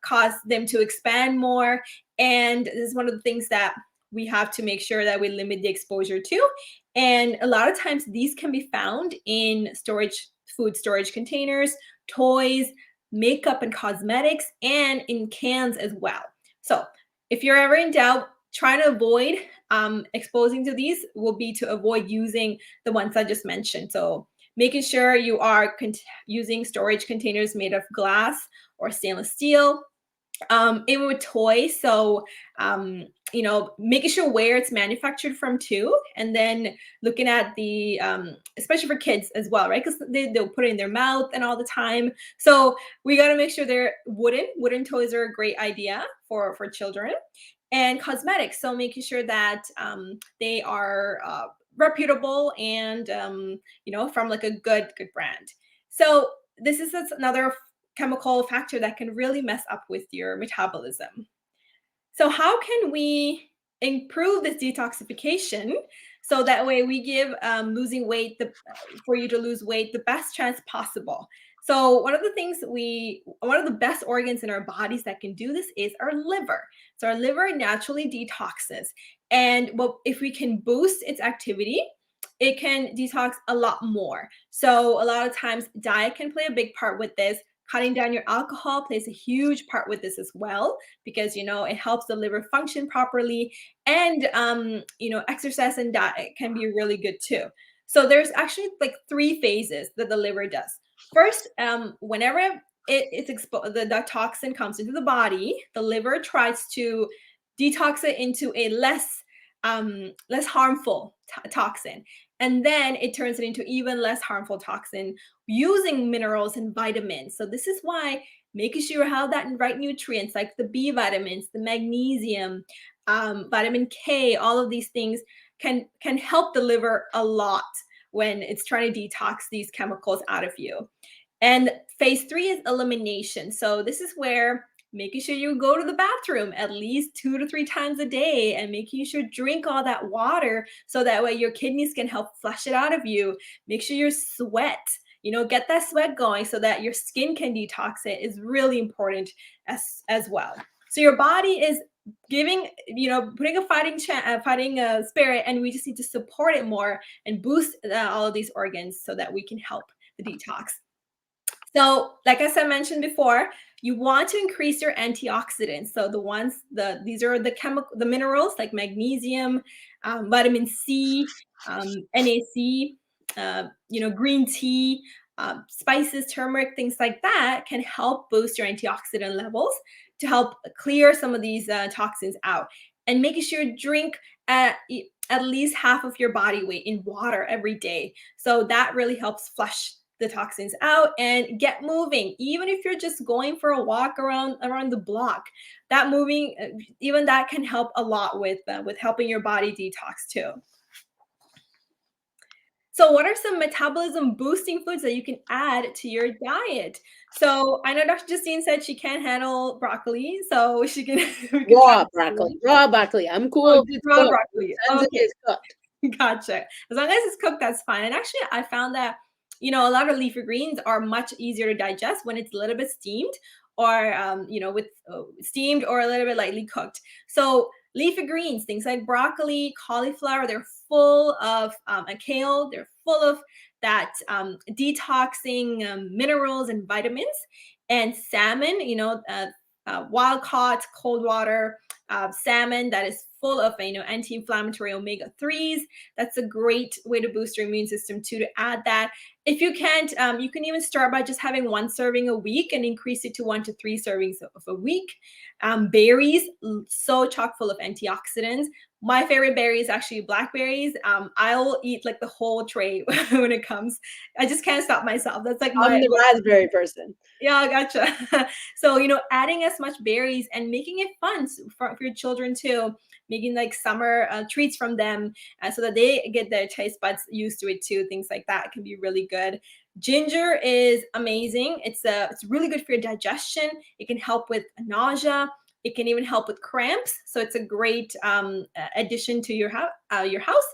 cause them to expand more. And this is one of the things that we have to make sure that we limit the exposure to. And a lot of times these can be found in food storage containers, toys, makeup and cosmetics, and in cans as well. So if you're ever in doubt, try to avoid exposing to these will be to avoid using the ones I just mentioned. So making sure you are using storage containers made of glass or stainless steel. Even with toys, so making sure where it's manufactured from too, and then looking at the especially for kids as well, right? Because they'll put it in their mouth and all the time. So we got to make sure they're wooden toys are a great idea for children. And cosmetics, so making sure that they are reputable and from like a good brand. So this is another chemical factor that can really mess up with your metabolism. So how can we improve this detoxification so that way we give losing weight for you to lose weight the best chance possible? So one of the best organs in our bodies that can do this is our liver. So our liver naturally detoxes, and if we can boost its activity, it can detox a lot more. So a lot of times diet can play a big part with this. Cutting down your alcohol plays a huge part with this as well, because it helps the liver function properly. And exercise and diet can be really good too. So there's actually like 3 phases that the liver does. First, whenever it's exposed, the toxin comes into the body, the liver tries to detox it into a less harmful toxin, and then it turns it into even less harmful toxin using minerals and vitamins. So this is why making sure you have that right nutrients like the B vitamins, the magnesium, vitamin K, all of these things can help the liver a lot when it's trying to detox these chemicals out of you. And phase 3 is elimination. So this is where making sure you go to the bathroom at least 2 to 3 times a day, and making sure you drink all that water so that way your kidneys can help flush it out of you. Make sure you sweat, get that sweat going so that your skin can detox it is really important as well. So your body is putting a fighting spirit, and we just need to support it more and boost all of these organs so that we can help the detox. So, like I mentioned before, you want to increase your antioxidants. So these are the minerals like magnesium, vitamin C, NAC, green tea, spices, turmeric, things like that can help boost your antioxidant levels to help clear some of these toxins out. And making sure you drink at least half of your body weight in water every day. So that really helps flush the toxins out and get moving. Even if you're just going for a walk around the block, that moving, even that can help a lot with helping your body detox too. So what are some metabolism boosting foods that you can add to your diet? So I know Dr. Justine said she can't handle broccoli, so she can raw broccoli. I'm cool. Raw broccoli. Okay. It's cooked. Gotcha. As long as it's cooked, that's fine. And actually, I found that a lot of leafy greens are much easier to digest when it's a little bit steamed, or with steamed or a little bit lightly cooked. So leafy greens, things like broccoli, cauliflower, they're full of and kale, they're full of that detoxing minerals and vitamins. And salmon, wild caught, cold water salmon that is full of, anti-inflammatory omega-3s. That's a great way to boost your immune system too, to add that. If you can't, you can even start by just having 1 serving a week and increase it to 1 to 3 servings of a week. Berries, so chock full of antioxidants. My favorite berry is actually blackberries. I'll eat like the whole tray when it comes. I just can't stop myself. That's like I'm the raspberry person. yeah, gotcha. So, adding as much berries and making it fun for your children too, making like summer treats from them so that they get their taste buds used to it too. Things like that can be really good. Ginger is amazing. It's really good for your digestion. It can help with nausea. It can even help with cramps. So it's a great addition to your house.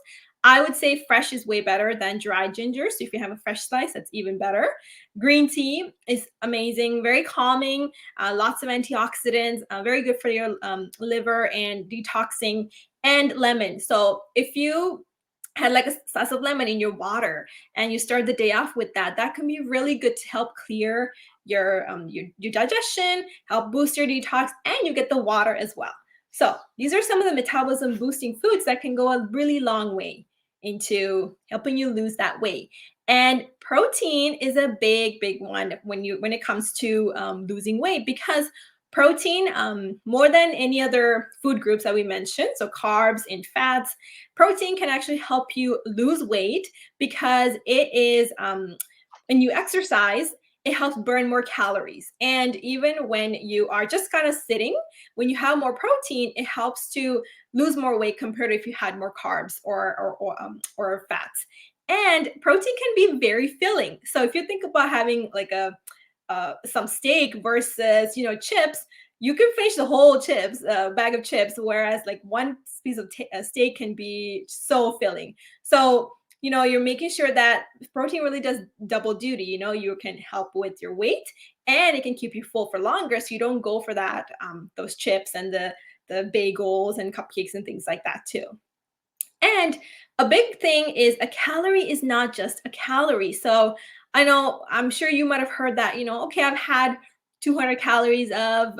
I would say fresh is way better than dry ginger. So if you have a fresh slice, that's even better. Green tea is amazing, very calming, lots of antioxidants, very good for your liver and detoxing, and lemon. So if you had like a slice of lemon in your water and you start the day off with that, that can be really good to help clear your digestion, help boost your detox, and you get the water as well. So these are some of the metabolism boosting foods that can go a really long way into helping you lose that weight. And protein is a big one when it comes to losing weight, because protein, more than any other food groups that we mentioned, so carbs and fats, protein can actually help you lose weight, because it is when you exercise, it helps burn more calories. And even when you are just kind of sitting, when you have more protein, it helps to lose more weight compared to if you had more carbs or fats. And protein can be very filling. So if you think about having like some steak versus chips, you can finish the whole chips bag of chips, whereas like one piece of steak can be so filling. So you're making sure that protein really does double duty. You can help with your weight, and it can keep you full for longer, so you don't go for that those chips and the bagels and cupcakes and things like that too. And a big thing is, a calorie is not just a calorie. So I'm sure you might have heard that, okay, I've had 200 calories of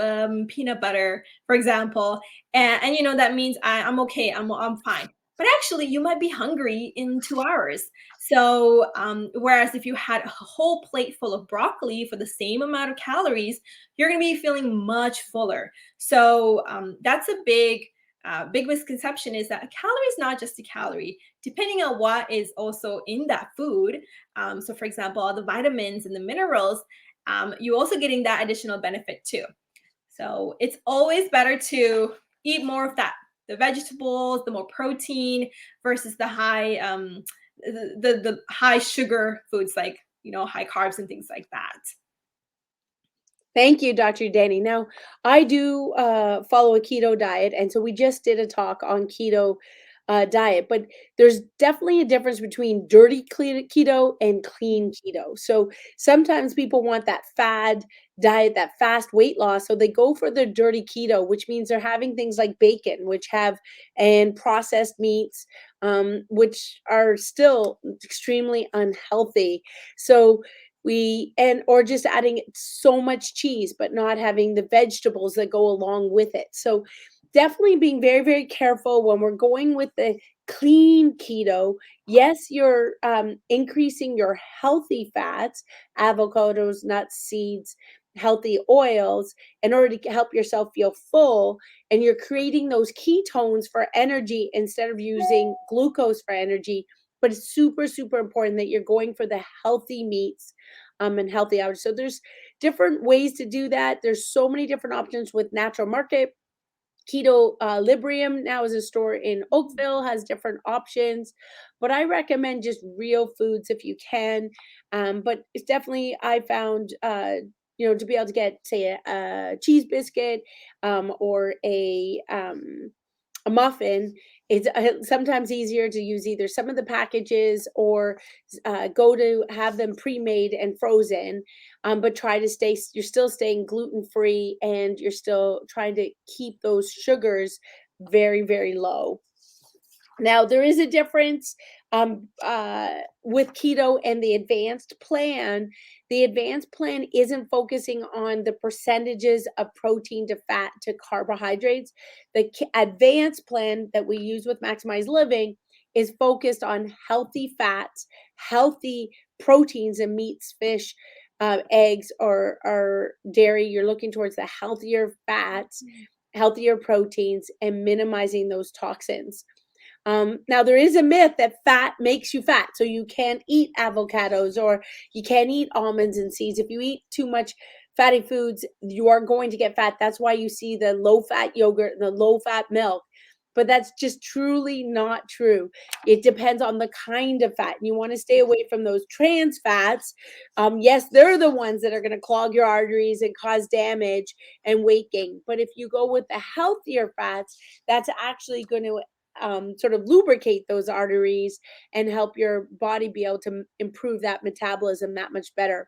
peanut butter, for example. And that means I'm okay, I'm fine. But actually, you might be hungry in 2 hours. So, whereas if you had a whole plate full of broccoli for the same amount of calories, you're going to be feeling much fuller. So, that's a big misconception, is that a calorie is not just a calorie, depending on what is also in that food. So for example, all the vitamins and the minerals, you're also getting that additional benefit too. So it's always better to eat more of that, the vegetables, the more protein, versus the high the high sugar foods, like high carbs and things like that. Thank you, Dr. Danny. Now, I do follow a keto diet, and so we just did a talk on keto diet, but there's definitely a difference between dirty keto and clean keto. So sometimes people want that fad diet, that fast weight loss, so they go for the dirty keto, which means they're having things like bacon, and processed meats, which are still extremely unhealthy. So or just adding so much cheese, but not having the vegetables that go along with it. So definitely being very, very careful when we're going with the clean keto. Yes, you're increasing your healthy fats, avocados, nuts, seeds, healthy oils, in order to help yourself feel full. And you're creating those ketones for energy instead of using glucose for energy. But it's super, super important that you're going for the healthy meats and healthy hours. So there's different ways to do that. There's so many different options with Natural Market. Keto Librium now is a store in Oakville, has different options, but I recommend just real foods if you can. But it's definitely, I found, to be able to get, say, a cheese biscuit or a muffin, it's sometimes easier to use either some of the packages or go to have them pre-made and frozen, but you're still staying gluten-free, and you're still trying to keep those sugars very, very low. Now, there is a difference with keto and the advanced plan. The advanced plan isn't focusing on the percentages of protein to fat to carbohydrates. The advanced plan that we use with Maximize Living is focused on healthy fats, healthy proteins and meats, fish, eggs, or dairy. You're looking towards the healthier fats, healthier proteins, and minimizing those toxins. Now, there is a myth that fat makes you fat, so you can't eat avocados or you can't eat almonds and seeds. If you eat too much fatty foods, you are going to get fat. That's why you see the low-fat yogurt and the low-fat milk. But that's just truly not true. It depends on the kind of fat. And you want to stay away from those trans fats. Yes, they're the ones that are going to clog your arteries and cause damage and weight gain. But if you go with the healthier fats, that's actually going to sort of lubricate those arteries and help your body be able to improve that metabolism that much better.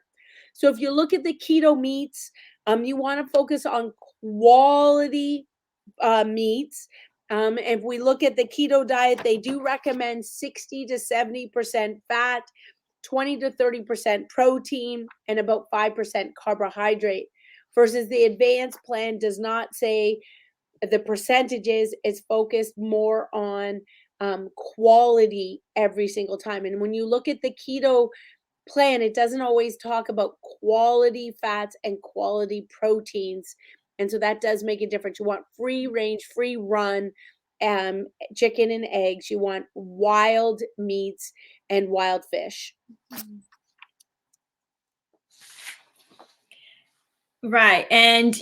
So if you look at the keto meats, you want to focus on quality meats. If we look at the keto diet, they do recommend 60 to 70% fat, 20 to 30% protein, and about 5% carbohydrate. Versus the advanced plan does not say the percentages, is focused more on quality every single time. And when you look at the keto plan, it doesn't always talk about quality fats and quality proteins. And so that does make a difference. You want free range, free run chicken and eggs. You want wild meats and wild fish. Right. And,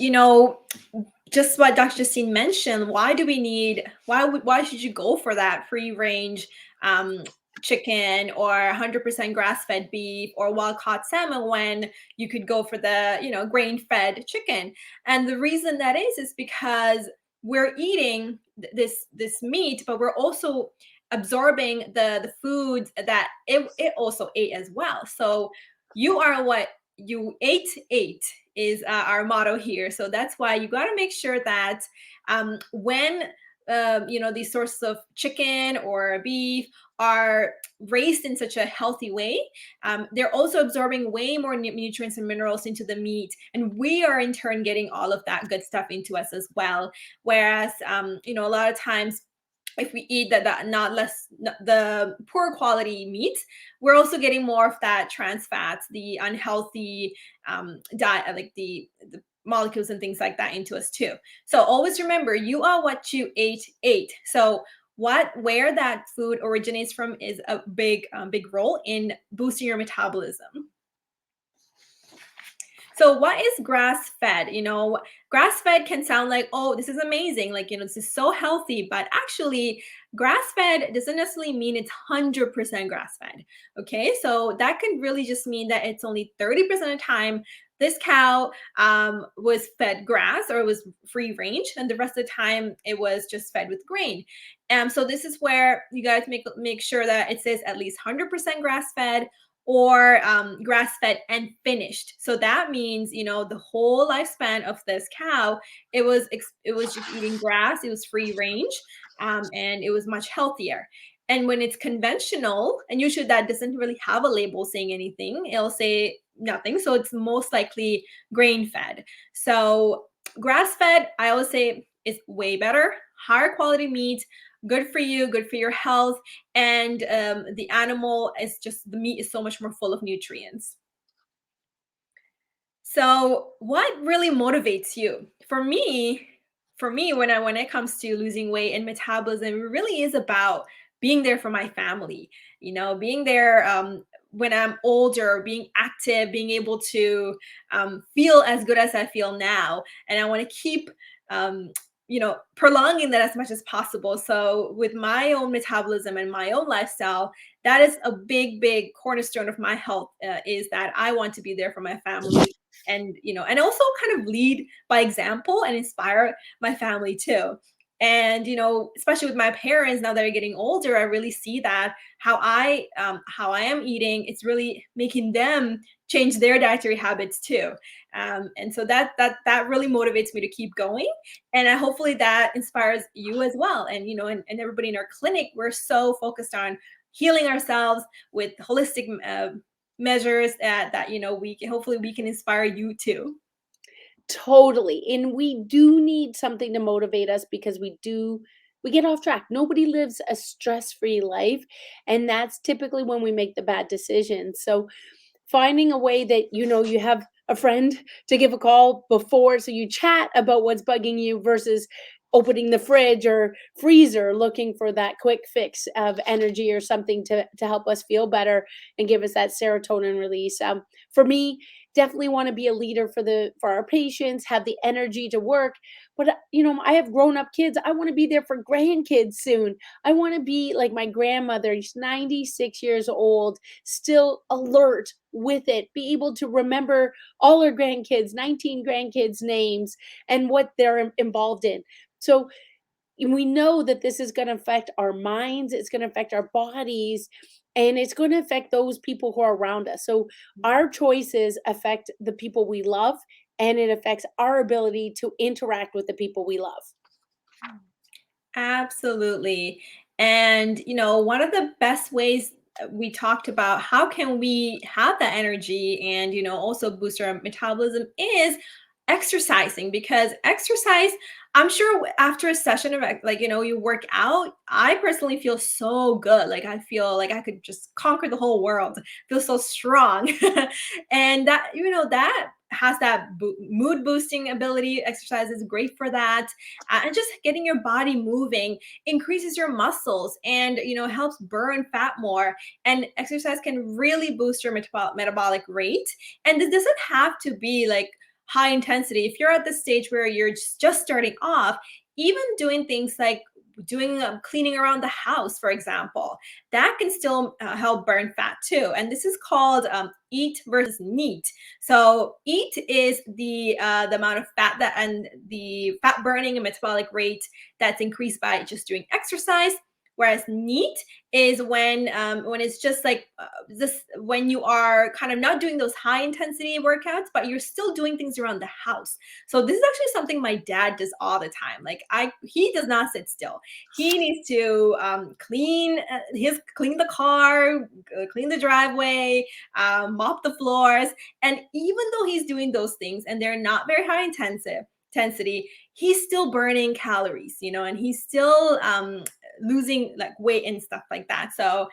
just what Dr. Justine mentioned, why should you go for that free range chicken or 100% grass-fed beef or wild-caught salmon when you could go for the, grain-fed chicken? And the reason that is because we're eating this meat, but we're also absorbing the foods that it also ate as well. So you are what you ate is our motto here. So that's why you got to make sure that when these sources of chicken or beef are raised in such a healthy way, they're also absorbing way more nutrients and minerals into the meat, and we are in turn getting all of that good stuff into us as well. Whereas a lot of times, if we eat the poor quality meat, we're also getting more of that trans fats, the unhealthy diet, like the molecules and things like that into us too. So always remember, you are what you ate. So where that food originates from is a big role in boosting your metabolism. So what is grass-fed? Grass-fed can sound like, oh, this is amazing. Like, this is so healthy. But actually, grass-fed doesn't necessarily mean it's 100% grass-fed. Okay, so that could really just mean that it's only 30% of the time this cow was fed grass or it was free range, and the rest of the time it was just fed with grain. So this is where you guys make sure that it says at least 100% grass-fed or grass-fed and finished. So that means, the whole lifespan of this cow, it was just eating grass, it was free range, and it was much healthier. And when it's conventional, and usually that doesn't really have a label saying anything, it'll say nothing. So it's most likely grain-fed. So grass-fed, I always say, is way better, higher quality meat, good for you, good for your health, and the meat is so much more full of nutrients. So what really motivates you? For me, when it comes to losing weight and metabolism, it really is about being there for my family, being there when I'm older, being active, being able to feel as good as I feel now. And I want to keep prolonging that as much as possible. So with my own metabolism and my own lifestyle, that is a big, big cornerstone of my health, is that I want to be there for my family, and also kind of lead by example and inspire my family too. And especially with my parents now that they're getting older, I really see that how I am eating, it's really making them change their dietary habits too. And so that really motivates me to keep going, and hopefully that inspires you as well. And and everybody in our clinic, we're so focused on healing ourselves with holistic measures that hopefully we can inspire you too. Totally. And we do need something to motivate us because we get off track. Nobody lives a stress-free life, and that's typically when we make the bad decisions. So finding a way that you have a friend to give a call before, so you chat about what's bugging you versus opening the fridge or freezer looking for that quick fix of energy or something to help us feel better and give us that serotonin release. For me, definitely want to be a leader for our patients, have the energy to work. But I have grown up kids. I want to be there for grandkids soon. I want to be like my grandmother. She's 96 years old, still alert with it, be able to remember all her grandkids, 19 grandkids' names and what they're involved in. So we know that this is going to affect our minds, it's going to affect our bodies, and it's going to affect those people who are around us. So our choices affect the people we love, and it affects our ability to interact with the people we love. Absolutely. And, one of the best ways we talked about how can we have that energy and, also boost our metabolism is exercising, because exercise, I'm sure after a session of you work out, I personally feel so good. Like I feel like I could just conquer the whole world, feel so strong. And that has that mood boosting ability. Exercise is great for that. And just getting your body moving increases your muscles and helps burn fat more. And exercise can really boost your metabolic rate. And this doesn't have to be like high intensity. If you're at the stage where you're just starting off, even doing things like doing cleaning around the house, for example, that can still help burn fat too. And this is called eat versus neat. So eat is the amount of fat that and the fat burning and metabolic rate that's increased by just doing exercise. Whereas neat is when it's just like this, when you are kind of not doing those high intensity workouts, but you're still doing things around the house. So this is actually something my dad does all the time. Like he does not sit still. He needs to clean the car, clean the driveway, mop the floors, and even though he's doing those things and they're not very high intensity, he's still burning calories, and he's still losing like weight and stuff like that. So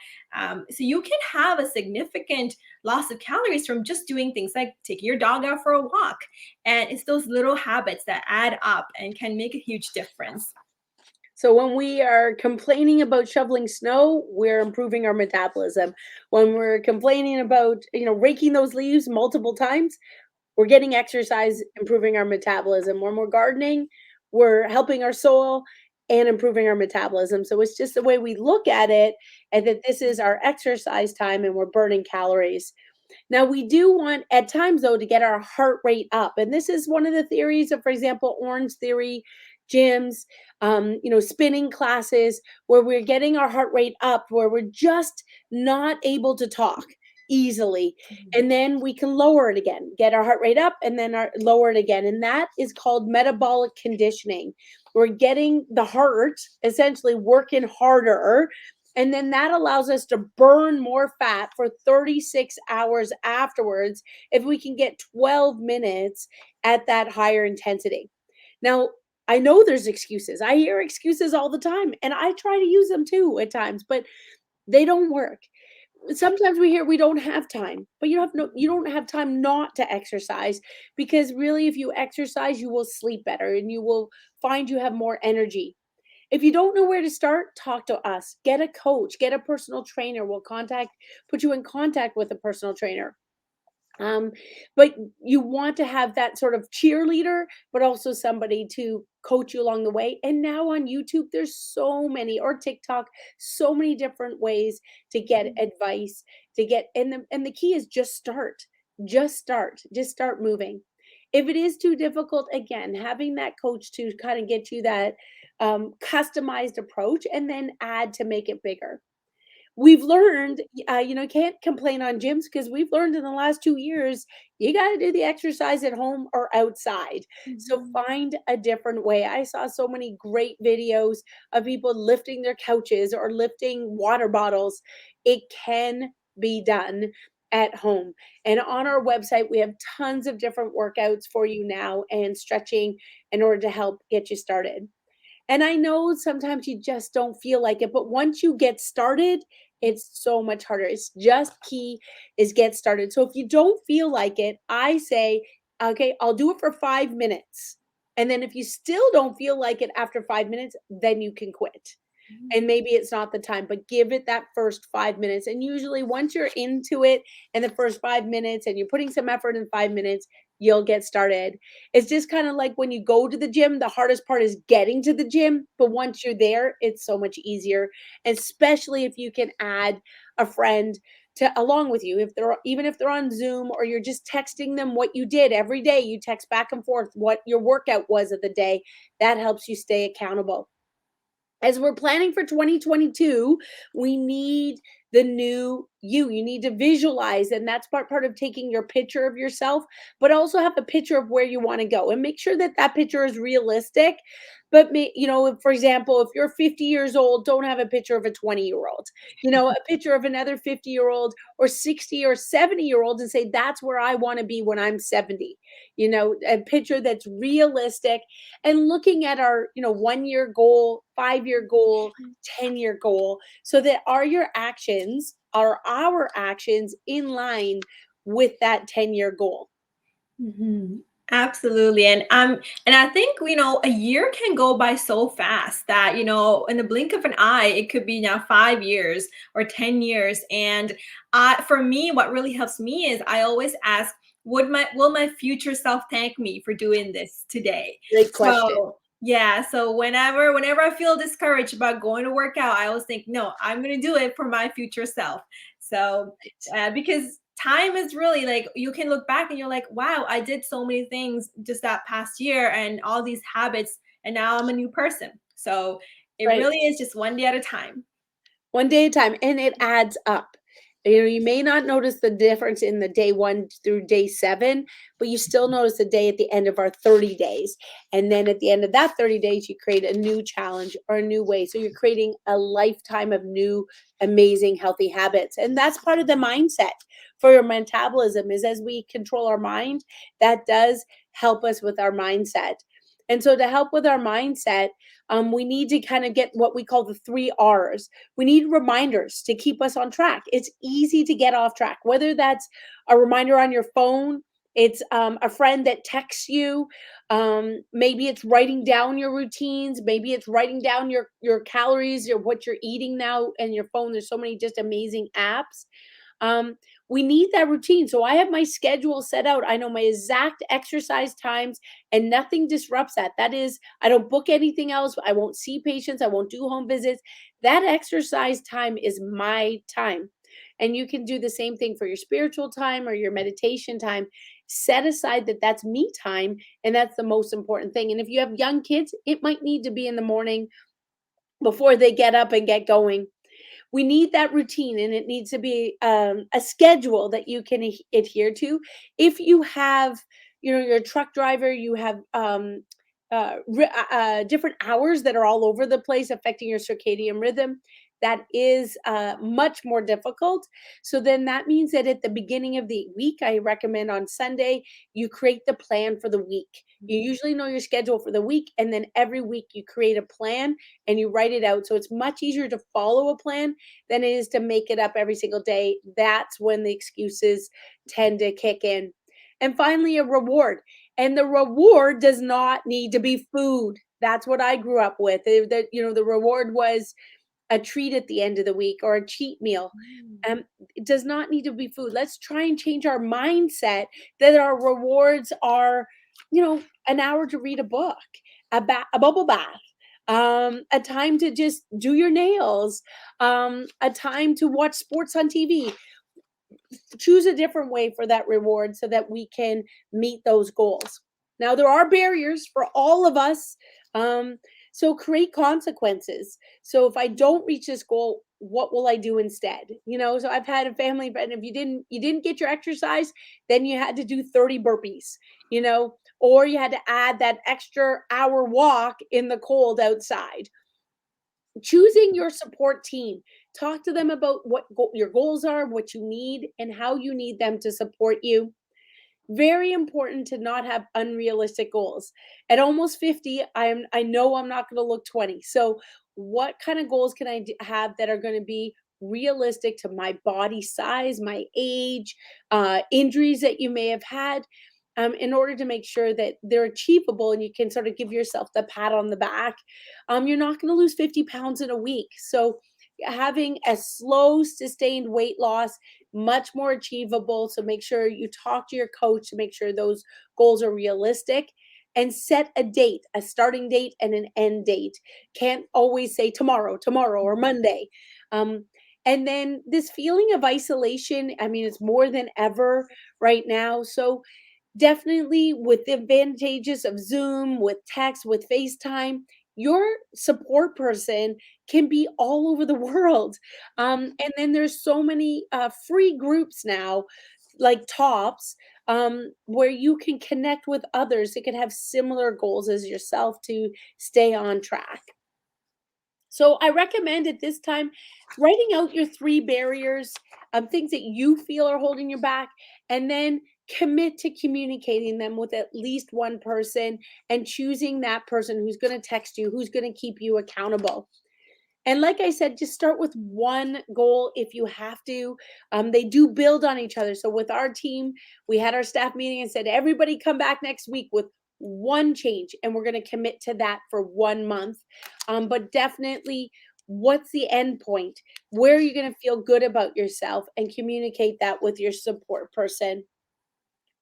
you can have a significant loss of calories from just doing things like taking your dog out for a walk. And it's those little habits that add up and can make a huge difference. So when we are complaining about shoveling snow, we're improving our metabolism. When we're complaining about, raking those leaves multiple times, we're getting exercise, improving our metabolism. When we're gardening, we're helping our soil and improving our metabolism. So it's just the way we look at it, and that this is our exercise time and we're burning calories. Now, we do want at times, though, to get our heart rate up. And this is one of the theories of, for example, Orange Theory, gyms, spinning classes, where we're getting our heart rate up, where we're just not able to talk easily. And then we can lower it again, get our heart rate up and then lower it again. And that is called metabolic conditioning. We're getting the heart essentially working harder. And then that allows us to burn more fat for 36 hours afterwards if we can get 12 minutes at that higher intensity. Now, I know there's excuses. I hear excuses all the time, and I try to use them too at times, but they don't work. Sometimes we hear we don't have time, but you don't have time not to exercise, because really if you exercise, you will sleep better and you will find you have more energy. If you don't know where to start, talk to us. Get a coach, get a personal trainer. We'll put you in contact with a personal trainer. But you want to have that sort of cheerleader, but also somebody to coach you along the way. And now on YouTube, there's so many, or TikTok, so many different ways to get advice, and the key is just start. Just start moving. If it is too difficult, again, having that coach to kind of get you that customized approach and then add to make it bigger. We've learned, can't complain on gyms because we've learned in the last 2 years, you got to do the exercise at home or outside. So Mhm. find a different way. I saw so many great videos of people lifting their couches or lifting water bottles. It can be done at home. And on our website, we have tons of different workouts for you now and stretching in order to help get you started. And I know sometimes you just don't feel like it, but once you get started, it's so much harder. It's just key is get started. So if you don't feel like it, I say, okay, I'll do it for 5 minutes. And then if you still don't feel like it after 5 minutes, then you can quit. And maybe it's not the time, but give it that first 5 minutes. And usually, once you're into it in the first 5 minutes and you're putting some effort in 5 minutes, you'll get started. It's just kind of like when you go to the gym, the hardest part is getting to the gym. But once you're there, it's so much easier, especially if you can add a friend to along with you. If they're even if they're on Zoom or you're just texting them what you did every day, you text back and forth what your workout was of the day. That helps you stay accountable. As we're planning for 2022, we need the new you. You need to visualize, and that's part of taking your picture of yourself, but also have a picture of where you want to go and make sure that that picture is realistic. But for example, if you're 50 years old, don't have a picture of a 20-year-old. A picture of another 50-year-old or 60 or 70-year-old and say that's where I want to be when I'm 70. A picture that's realistic and looking at our 1 year goal, 5 year goal, 10-year goal, so that are our actions in line with that 10-year goal. Mhm. Absolutely. And I think, a year can go by so fast that, in the blink of an eye, it could be now 5 years or 10 years. And for me, what really helps me is I always ask, will my future self thank me for doing this today? Great question. So yeah, so whenever I feel discouraged about going to work out, I always think, no, I'm gonna do it for my future self. So because time is really like you can look back and you're like, wow, I did so many things just that past year and all these habits, and now I'm a new person. So it Right. really is just one day at a time. One day at a time, and it adds up. You may not notice the difference in the day 1 through day 7, but you still notice the day at the end of our 30 days. And then at the end of that 30 days, you create a new challenge or a new way. So you're creating a lifetime of new, amazing, healthy habits. And that's part of the mindset for your metabolism is as we control our mind, that does help us with our mindset. And so to help with our mindset, we need to kind of get what we call the 3 R's. We need reminders to keep us on track. It's easy to get off track, whether that's a reminder on your phone, it's a friend that texts you, maybe it's writing down your routines, maybe it's writing down your calories or what you're eating now in your phone. There's so many just amazing apps. Um, we need that routine. So I have my schedule set out. I know my exact exercise times and nothing disrupts that. That is, I don't book anything else. I won't see patients. I won't do home visits. That exercise time is my time. And you can do the same thing for your spiritual time or your meditation time. Set aside that that's me time. And that's the most important thing. And if you have young kids, it might need to be in the morning before they get up and get going. We need that routine, and it needs to be a schedule that you can adhere to. If you have, you're a truck driver, you have different hours that are all over the place affecting your circadian rhythm. That is much more difficult. So then that means that at the beginning of the week, I recommend on Sunday, you create the plan for the week. You usually know your schedule for the week, and then every week you create a plan and you write it out. So it's much easier to follow a plan than it is to make it up every single day. That's when the excuses tend to kick in. And finally, a reward. And the reward does not need to be food. That's what I grew up with. The reward was a treat at the end of the week or a cheat meal. It does not need to be food. Let's try and change our mindset that our rewards are, an hour to read a book, a bubble bath, a time to just do your nails, a time to watch sports on TV. Choose a different way for that reward so that we can meet those goals. Now, there are barriers for all of us. So create consequences. So if I don't reach this goal, what will I do instead? So I've had a family friend, if you didn't get your exercise, then you had to do 30 burpees, or you had to add that extra hour walk in the cold outside. Choosing your support team. Talk to them about what your goals are, what you need, and how you need them to support you. Very important to not have unrealistic goals. At almost 50, I know I'm not going to look 20. So what kind of goals can I have that are going to be realistic to my body size, my age, injuries that you may have had, in order to make sure that they're achievable and you can sort of give yourself the pat on the back. You're not going to lose 50 pounds in a week. So having a slow, sustained weight loss, much more achievable. So make sure you talk to your coach to make sure those goals are realistic, and set a date, a starting date and an end date. Can't always say tomorrow or Monday. And then this feeling of isolation, I mean, it's more than ever right now. So definitely, with the advantages of Zoom, with text, with FaceTime, your support person can be all over the world. And then there's so many free groups now, like Tops, where you can connect with others that could have similar goals as yourself to stay on track. So I recommend at this time writing out your 3 barriers, things that you feel are holding you back, and then commit to communicating them with at least one person, and choosing that person who's going to text you, who's going to keep you accountable. And like I said, just start with one goal if you have to. They do build on each other. So with our team, we had our staff meeting and said, everybody come back next week with one change, and we're going to commit to that for 1 month. But definitely, what's the end point? Where are you going to feel good about yourself, and communicate that with your support person.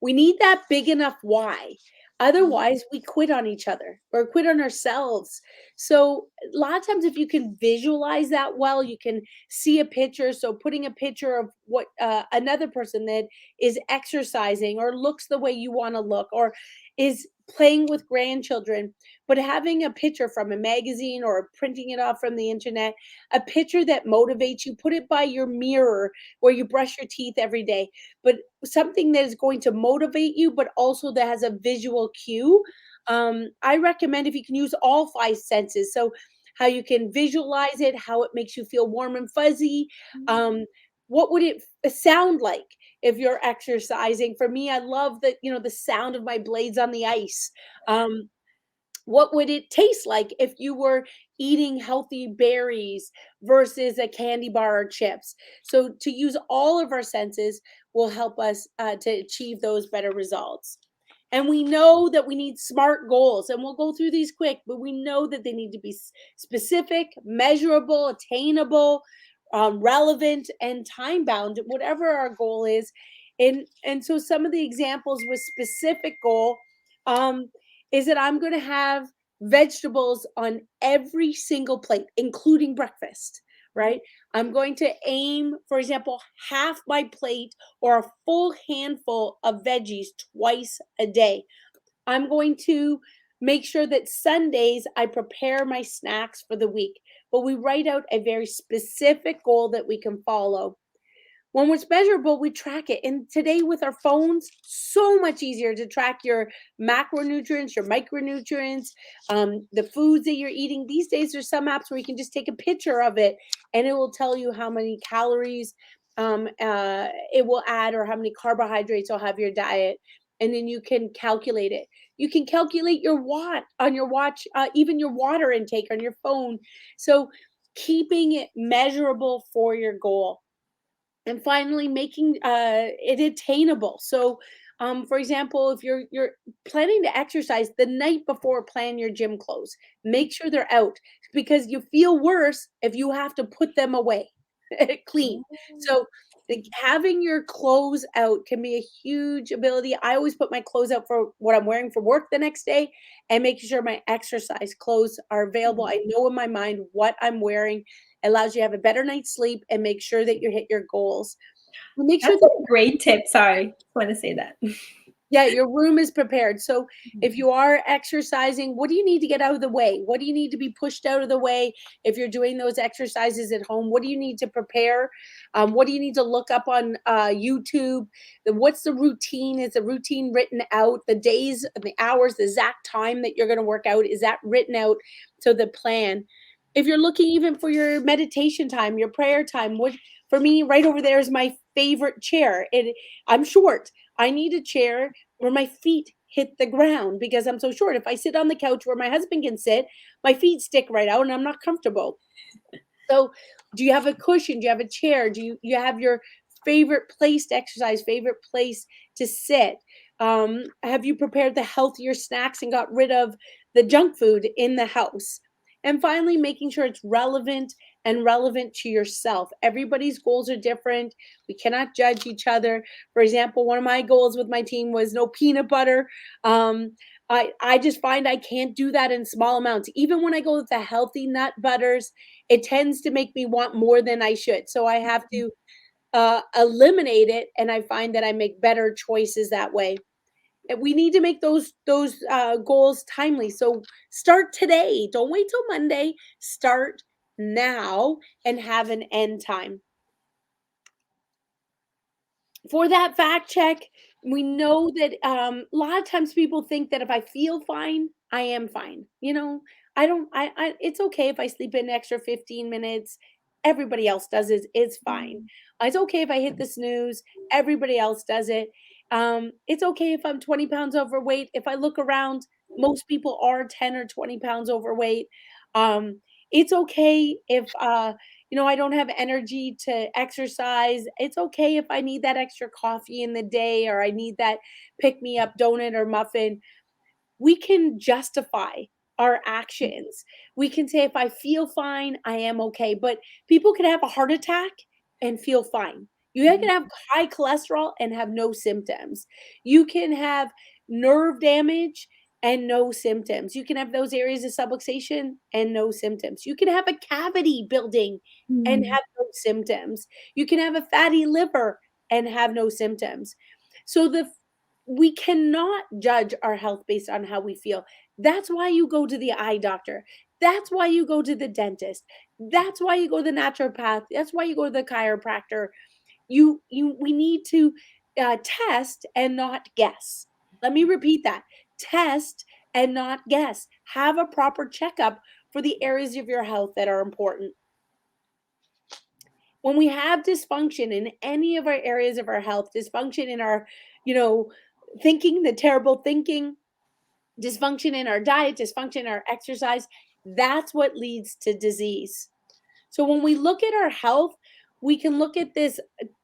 We need that big enough why. Otherwise, we quit on each other or quit on ourselves. So, a lot of times, if you can visualize that well, you can see a picture. So, putting a picture of what another person that is exercising or looks the way you want to look, or is playing with grandchildren, but having a picture from a magazine or printing it off from the internet, a picture that motivates you, put it by your mirror where you brush your teeth every day. But something that is going to motivate you, but also that has a visual cue. I recommend if you can use all 5 senses. So, how you can visualize it, how it makes you feel warm and fuzzy. What would it sound like if you're exercising? For me, I love the sound of my blades on the ice. Um, what would it taste like if you were eating healthy berries versus a candy bar or chips? So to use all of our senses will help us to achieve those better results. And we know that we need smart goals, and we'll go through these quick, but we know that they need to be specific, measurable, attainable, relevant, and time bound, whatever our goal is. And so some of the examples with specific goal, um, is that I'm going to have vegetables on every single plate, including breakfast, right? I'm going to aim, for example, half my plate or a full handful of veggies twice a day. I'm going to make sure that Sundays I prepare my snacks for the week. But we write out a very specific goal that we can follow. When it's measurable, we track it. And today with our phones, so much easier to track your macronutrients, your micronutrients, the foods that you're eating. These days, there's some apps where you can just take a picture of it, and it will tell you how many calories it will add, or how many carbohydrates will have your diet. And then you can calculate it. You can calculate your watt on your watch, even your water intake on your phone. So keeping it measurable for your goal. And finally, making it attainable. So, for example, if you're planning to exercise the night before, plan your gym clothes. Make sure they're out, because you feel worse if you have to put them away clean. So, having your clothes out can be a huge ability. I always put my clothes out for what I'm wearing for work the next day, and making sure my exercise clothes are available. I know in my mind what I'm wearing. Allows you to have a better night's sleep and make sure that you hit your goals. Make sure That's that a great tip. Sorry, I want to say that. Yeah, your room is prepared. So if you are exercising, what do you need to get out of the way? What do you need to be pushed out of the way? If you're doing those exercises at home, what do you need to prepare? What do you need to look up on YouTube? What's the routine? Is the routine written out? The days, the hours, the exact time that you're going to work out, is that written out? So the plan. If you're looking even for your meditation time, your prayer time, what for me, right over there is my favorite chair. I'm short. I need a chair where my feet hit the ground because I'm so short. If I sit on the couch where my husband can sit, my feet stick right out and I'm not comfortable. So, do you have a cushion? Do you have a chair? Do you have your favorite place to exercise, favorite place to sit? Have you prepared the healthier snacks and got rid of the junk food in the house? And finally, making sure it's relevant and relevant to yourself. Everybody's goals are different. We cannot judge each other. For example, one of my goals with my team was no peanut butter. Um, I just find I can't do that in small amounts. Even when I go with the healthy nut butters, it tends to make me want more than I should. So I have to eliminate it, and I find that I make better choices that way. And we need to make those goals timely. So start today. Don't wait till Monday. Start now and have an end time. For that fact check, we know that a lot of times people think that if I feel fine, I am fine. I don't, it's okay if I sleep an extra 15 minutes. Everybody else does it. It's fine. It's okay if I hit the snooze. Everybody else does it. It's okay if I'm 20 pounds overweight. If I look around, most people are 10 or 20 pounds overweight. It's okay if, I don't have energy to exercise. It's okay if I need that extra coffee in the day or I need that pick me up donut or muffin. We can justify our actions. We can say, if I feel fine, I am okay. But people can have a heart attack and feel fine. You can have high cholesterol and have no symptoms. You can have nerve damage and no symptoms. You can have those areas of subluxation and no symptoms. You can have a cavity building and Mm. have no symptoms. You can have a fatty liver and have no symptoms. So we cannot judge our health based on how we feel. That's why you go to the eye doctor. That's why you go to the dentist. That's why you go to the naturopath. That's why you go to the chiropractor. We need to test and not guess. Let me repeat that. Test and not guess. Have a proper checkup for the areas of your health that are important. When we have dysfunction in any of our areas of our health, dysfunction in our, you know, thinking, the terrible thinking, dysfunction in our diet, dysfunction in our exercise, that's what leads to disease. So when we look at our health, we can look at this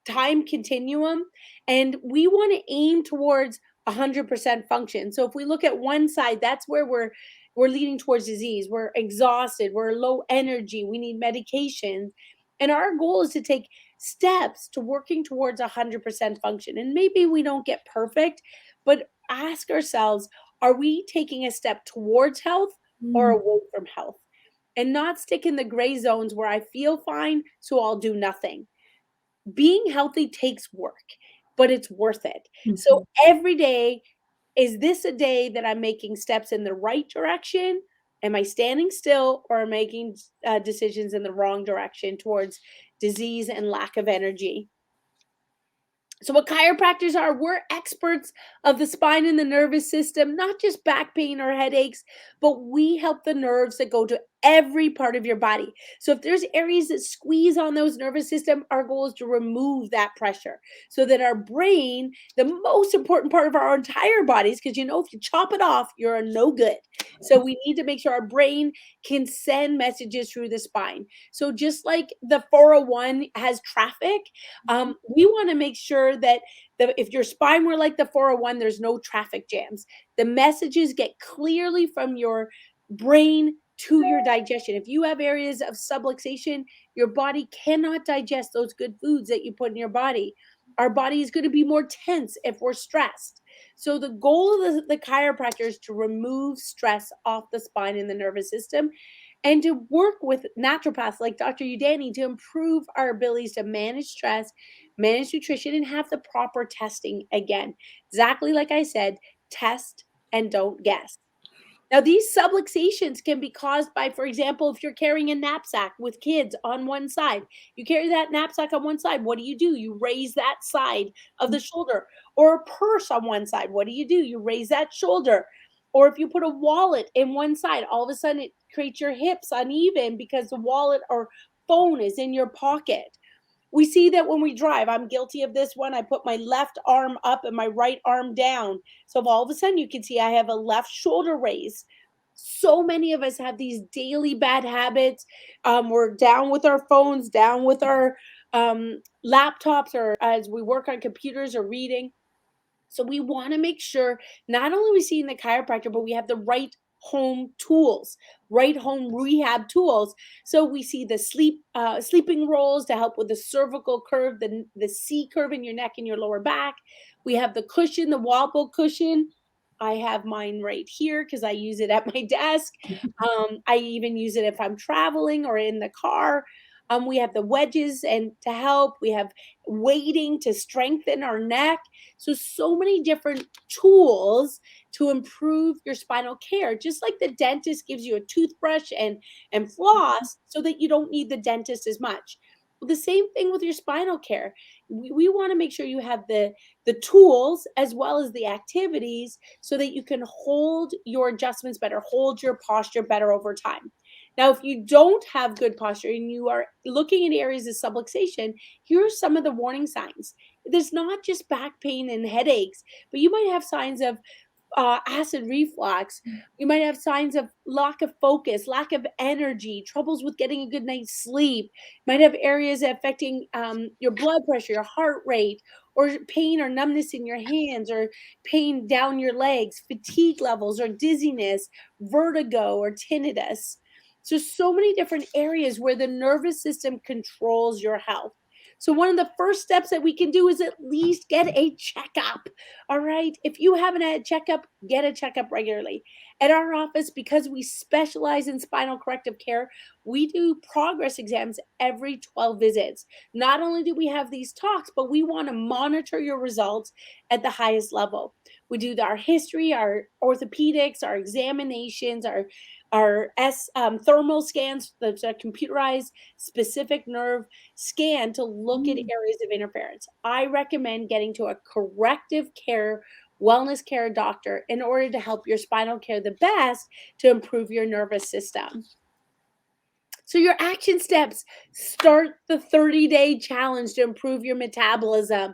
time continuum and we want to aim towards 100% function. So if we look at one side, that's where we're leading towards disease. We're exhausted, we're low energy, we need medication. And our goal is to take steps to working towards 100% function. And maybe we don't get perfect, but ask ourselves, are we taking a step towards health or Mm. away from health? And not stick in the gray zones where I feel fine, so I'll do nothing. Being healthy takes work, but it's worth it. So Mhm. every day, is this a day that I'm making steps in the right direction? Am I standing still or am I making decisions in the wrong direction towards disease and lack of energy? So, what chiropractors are, we're experts of the spine and the nervous system, not just back pain or headaches, but we help the nerves that go to every part of your body. So, if there's areas that squeeze on those nervous system, our goal is to remove that pressure so that our brain, the most important part of our entire bodies, because if you chop it off, you're no good. So, we need to make sure our brain can send messages through the spine. So, just like the 401 has traffic, we want to make sure that if your spine were like the 401, there's no traffic jams. The messages get clearly from your brain to your digestion. If you have areas of subluxation, your body cannot digest those good foods that you put in your body. Our body is going to be more tense if we're stressed. So the goal of the chiropractor is to remove stress off the spine and the nervous system and to work with naturopaths like Dr. Udani to improve our abilities to manage stress, manage nutrition, and have the proper testing again. Exactly like I said, test and don't guess. Now, these subluxations can be caused by, for example, if you're carrying a knapsack with kids on one side, you carry that knapsack on one side. What do? You raise that side of the shoulder, or a purse on one side. What do? You raise that shoulder. Or if you put a wallet in one side, all of a sudden it creates your hips uneven because the wallet or phone is in your pocket. We see that when we drive. I'm guilty of this one. I put my left arm up and my right arm down. So if all of a sudden you can see I have a left shoulder raise. So many of us have these daily bad habits. We're down with our phones, down with our laptops, or as we work on computers or reading. So we want to make sure not only we see in the chiropractor, but we have the right home tools, right home rehab tools. So we see the sleeping rolls to help with the cervical curve, the C curve in your neck and your lower back. We have the cushion, the wobble cushion. I have mine right here because I use it at my desk. I even use it if I'm traveling or in the car. We have the wedges and to help. We have weighting to strengthen our neck. So many different tools to improve your spinal care, just like the dentist gives you a toothbrush and floss so that you don't need the dentist as much. Well, the same thing with your spinal care. We want to make sure you have the tools as well as the activities so that you can hold your adjustments better, hold your posture better over time. Now, if you don't have good posture and you are looking at areas of subluxation, here are some of the warning signs. There's not just back pain and headaches, but you might have signs of acid reflux. You might have signs of lack of focus, lack of energy, troubles with getting a good night's sleep. You might have areas affecting your blood pressure, your heart rate, or pain or numbness in your hands, or pain down your legs, fatigue levels, or dizziness, vertigo, or tinnitus. So many different areas where the nervous system controls your health. So one of the first steps that we can do is at least get a checkup. All right. If you haven't had a checkup, get a checkup regularly. At our office, because we specialize in spinal corrective care, we do progress exams every 12 visits. Not only do we have these talks, but we want to monitor your results at the highest level. We do our history, our orthopedics, our examinations, our thermal scans, that's a computerized specific nerve scan to look at areas of interference. I recommend getting to a corrective care, wellness care doctor in order to help your spinal care the best to improve your nervous system. So your action steps: start the 30-day challenge to improve your metabolism.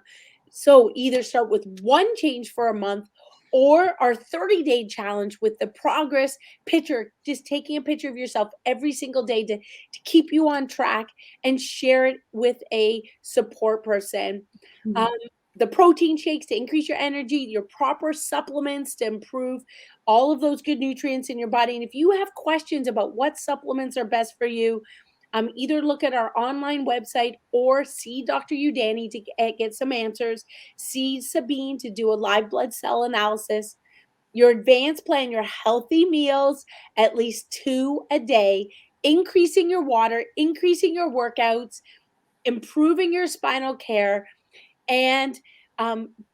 So either start with one change for a month or our 30-day challenge with the progress picture, just taking a picture of yourself every single day to keep you on track and share it with a support person. Mhm. The protein shakes to increase your energy, your proper supplements to improve all of those good nutrients in your body. And if you have questions about what supplements are best for you, either look at our online website or see Dr. Udani to get some answers. See Sabine to do a live blood cell analysis. Your advanced plan, your healthy meals, at least 2 a day, increasing your water, increasing your workouts, improving your spinal care, and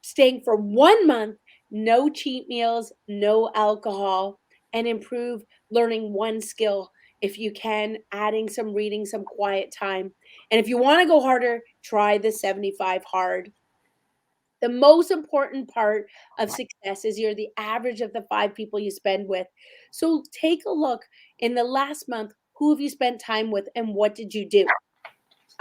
staying for 1 month, no cheat meals, no alcohol, and improve learning one skill. If you can, adding some reading, some quiet time. And if you want to go harder, try the 75 hard. The most important part of success is you're the average of the 5 people you spend with. So take a look in the last month, who have you spent time with and what did you do?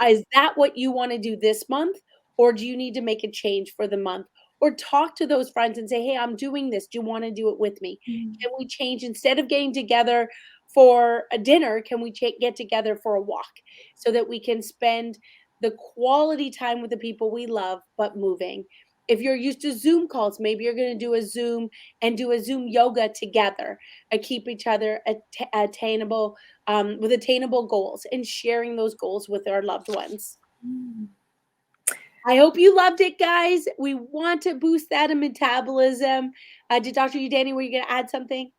Is that what you want to do this month? Or do you need to make a change for the month? Or talk to those friends and say, hey, I'm doing this. Do you want to do it with me? Can we change instead of getting together for a dinner? Can we get together for a walk so that we can spend the quality time with the people we love, but moving? If you're used to Zoom calls, maybe you're going to do a Zoom and do a Zoom yoga together and keep each other attainable with attainable goals and sharing those goals with our loved ones. I hope you loved it, guys. We want to boost that in metabolism. Did Dr. Udani, were you going to add something?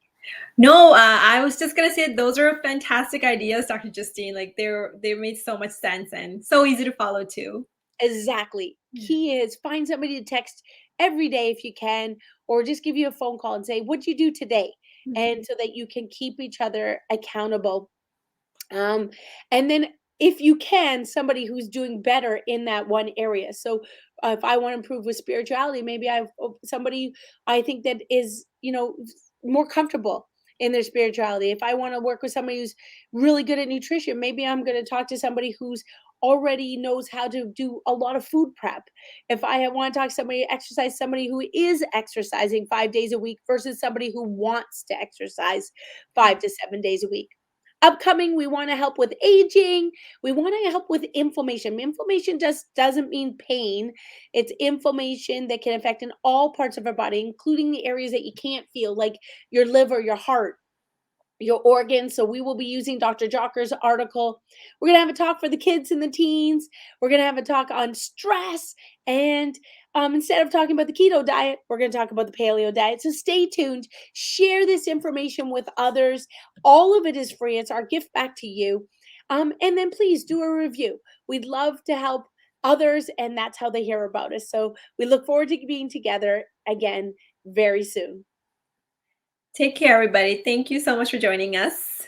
No, I was just gonna say those are fantastic ideas, Dr. Justine. Like they made so much sense and so easy to follow too. Exactly. Yeah. Key is find somebody to text every day if you can, or just give you a phone call and say, "What'd you do today?" Mhm. And so that you can keep each other accountable. Um, and then if you can, somebody who's doing better in that one area. So if I want to improve with spirituality, maybe I've somebody I think that is, more comfortable in their spirituality. If I want to work with somebody who's really good at nutrition, maybe I'm going to talk to somebody who's already knows how to do a lot of food prep. If I want to talk to somebody, exercise, somebody who is exercising 5 days a week versus somebody who wants to exercise 5 to 7 days a week. Upcoming, we want to help with aging. We want to help with inflammation. Inflammation just doesn't mean pain. It's inflammation that can affect in all parts of our body, including the areas that you can't feel, like your liver, your heart, your organs. So we will be using Dr. Jocker's article. We're going to have a talk for the kids and the teens. We're going to have a talk on stress. And instead of talking about the keto diet, we're going to talk about the paleo diet. So stay tuned. Share this information with others. All of it is free. It's our gift back to you. And then please do a review. We'd love to help others, and that's how they hear about us. So we look forward to being together again very soon. Take care, everybody. Thank you so much for joining us.